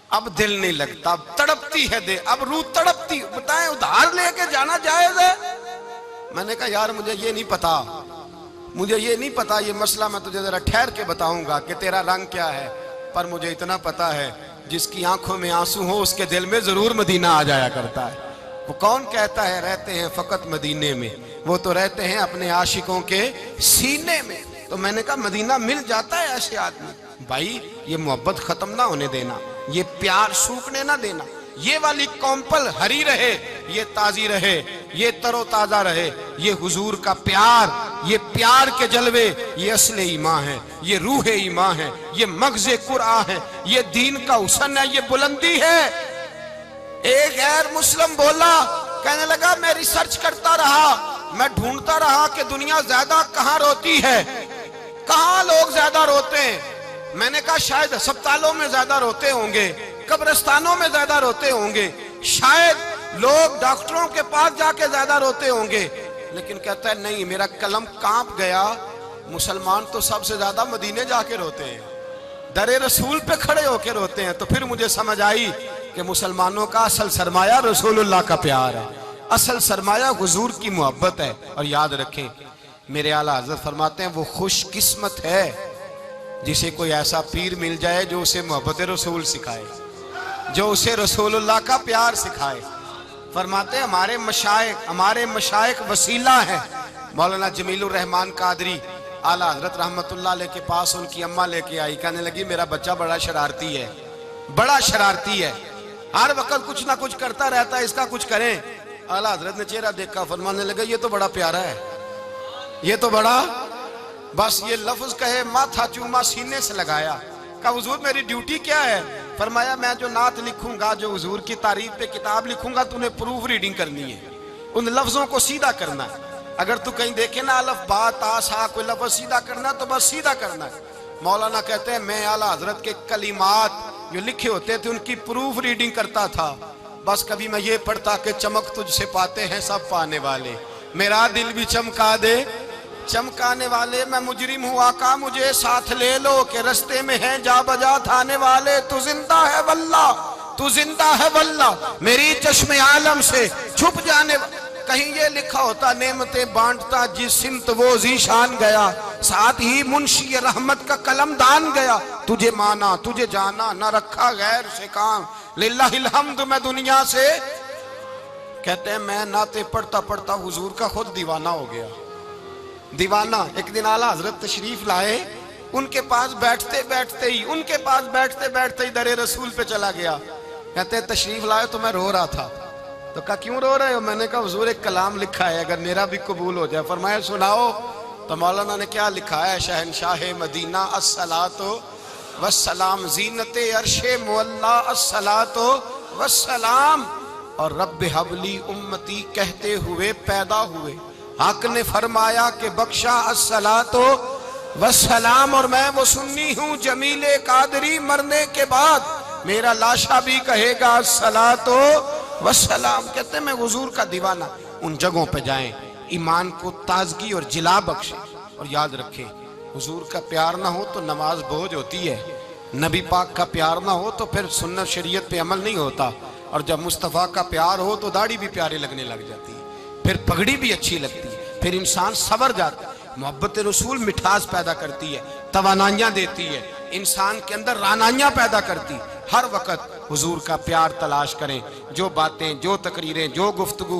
अब दिल नहीं लगता, अब तड़पती है दे, अब रूह तड़पती। बताएं उधार लेके जाना जायज है? मैंने कहा यार मुझे ये नहीं पता, मुझे ये नहीं पता, ये मसला मैं तुझे जरा ठहर के बताऊंगा कि तेरा रंग क्या है। पर मुझे इतना पता है जिसकी आंखों में आंसू हो उसके दिल में जरूर मदीना आ जाया करता है। वो कौन कहता है रहते हैं फकत मदीने में, वो तो रहते हैं अपने आशिकों के सीने में। तो मैंने कहा मदीना मिल जाता है ऐसे आदमी। भाई ये मोहब्बत खत्म ना होने देना, ये प्यार सूखने ना देना। ये वाली कौंपल हरी रहे, ये ताजी रहे, ये तरोताजा रहे। ये हुजूर का प्यार, ये प्यार के जलवे, ये असले ईमान है, ये रूह ईमान है, ये मगज़े कुरान है, ये दीन का हुस्न है, ये बुलंदी है। एक गैर मुस्लिम बोला, कहने लगा मैं रिसर्च करता रहा, मैं ढूंढता रहा कि दुनिया ज्यादा कहां रोती है, कहां लोग ज्यादा रोते हैं। मैंने कहा शायद अस्पतालों में ज्यादा रोते होंगे, कब्रिस्तानों में ज्यादा रोते होंगे, शायद लोग डॉक्टरों के पास जाके ज्यादा रोते होंगे। लेकिन कहता है नहीं, मेरा कलम कांप गया। मुसलमान तो सबसे ज्यादा मदीने जाके रोते हैं, दरे रसूल पे खड़े होके रोते हैं। तो फिर मुझे समझ आई कि मुसलमानों का असल सरमाया रसूलुल्लाह का प्यार है, असल सरमाया हुजूर की मोहब्बत है। और याद रखें मेरे आला हज़रत फरमाते हैं वो खुशकिस्मत है जिसे कोई ऐसा पीर मिल जाए जो उसे मोहब्बत रसूल सिखाए, जो उसे रसूलुल्लाह का प्यार सिखाए। फरमाते हैं हमारे मशाइख वसीला है। मौलाना जमीलुर रहमान कादरी आला हजरत रहमतुल्लाह अलैह के पास उनकी अम्मा लेके आई। कहने लगी मेरा बच्चा बड़ा शरारती है, बड़ा शरारती है, हर वक्त कुछ ना कुछ करता रहता है, इसका कुछ करें। आला हजरत ने चेहरा देखा, फरमाने लगे ये तो बड़ा प्यारा है, ये तो बड़ा, बस ये लफ्ज कहे माथा चूमा सीने से लगाया। कहा हुजूर मेरी ड्यूटी क्या है? फरमाया मैं जो नात लिखूंगा, जो हुजूर की तारीफ पे किताब लिखूंगा, तूने प्रूफ रीडिंग करनी है, उन लफ्जों को सीधा करना है। अगर तू कहीं देखे ना अलफ बा ता सा कोई लफ्ज सीधा करना तो बस सीधा करना है। मौलाना कहते हैं मैं आला हजरत के कलिमात जो लिखे होते थे उनकी प्रूफ रीडिंग करता था। बस कभी मैं ये पढ़ता कि चमक तुझसे पाते हैं सब पाने वाले, मेरा दिल भी चमका दे चमकाने वाले। मैं मुजरिम हूँ आका मुझे साथ ले लो कि रस्ते में है जा बजा थाने वाले। तू जिंदा है वल्ला, तू जिंदा है वल्ला, मेरी चश्मे आलम से छुप जाने। कहीं ये लिखा होता नेमतें बांटता जिस सिमत वो जीशान गया, साथ ही मुंशी रहमत का कलम दान गया। तुझे माना तुझे जाना न रखा गैर से काम, लिल्लाहिल हम्द मैं दुनिया से। कहते हैं मैं नाते पढ़ता पढ़ता हुजूर का खुद दीवाना हो गया, दीवाना। एक दिन आला हजरत तशरीफ लाए, उनके पास बैठते बैठते ही उनके पास बैठते बैठते ही दरे रसूल पे चला गया। कहते हैं तशरीफ लाए तो मैं रो रहा था। तो कहा क्यों रो रहे हो? मैंने कहा हुजूर एक कलाम लिखा है अगर मेरा भी कबूल हो जाए। फरमाया सुनाओ। तो मौलाना ने क्या लिखा है? शहनशाह मदीना अस्सलातो वस्सलाम, जीनते अर्शे मुअल्ला अस्सलातो वस्सलाम, और रब्बे हबली उम्मती कहते हुए पैदा हुए। हक ने फरमाया कि बख्शा अस्सलातो वस्सलाम, और मैं वो सुन्नी हूँ जमीले कादरी, मरने के बाद मेरा लाशा भी कहेगा अस्सलातो वस्सलाम। कहते मैं हुजूर का दीवाना। उन जगहों पे जाएं, ईमान को ताजगी और जिला बख्शे। और याद रखें, हुजूर का प्यार ना हो तो नमाज बोझ होती है, नबी पाक का प्यार ना हो तो फिर सुन्नत शरीयत पे अमल नहीं होता, और जब मुस्तफ़ा का प्यार हो तो दाढ़ी भी प्यारी लगने लग जाती है, फिर पगड़ी भी अच्छी लगती है, फिर इंसान सवर जाता है। मोहब्बत रसूल मिठास पैदा करती है, तवानाइयाँ देती है, इंसान के अंदर रानाइयाँ पैदा करती। हर वक्त हुजूर का प्यार तलाश करें। जो बातें, जो तकरीरें, जो गुफ्तगू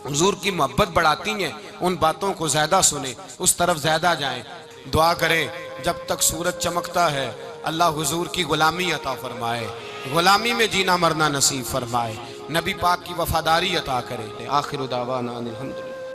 हुजूर की मोहब्बत बढ़ाती हैं, उन बातों को ज़्यादा सुने, उस तरफ ज़्यादा जाएं। दुआ करें जब तक सूरज चमकता है अल्लाह हुजूर की गुलामी अता फरमाए, गुलामी में जीना मरना नसीब फरमाए, नबी पाक की वफादारी अता करे। आखिर दावाना अनिल हम्दुलिल्लाह।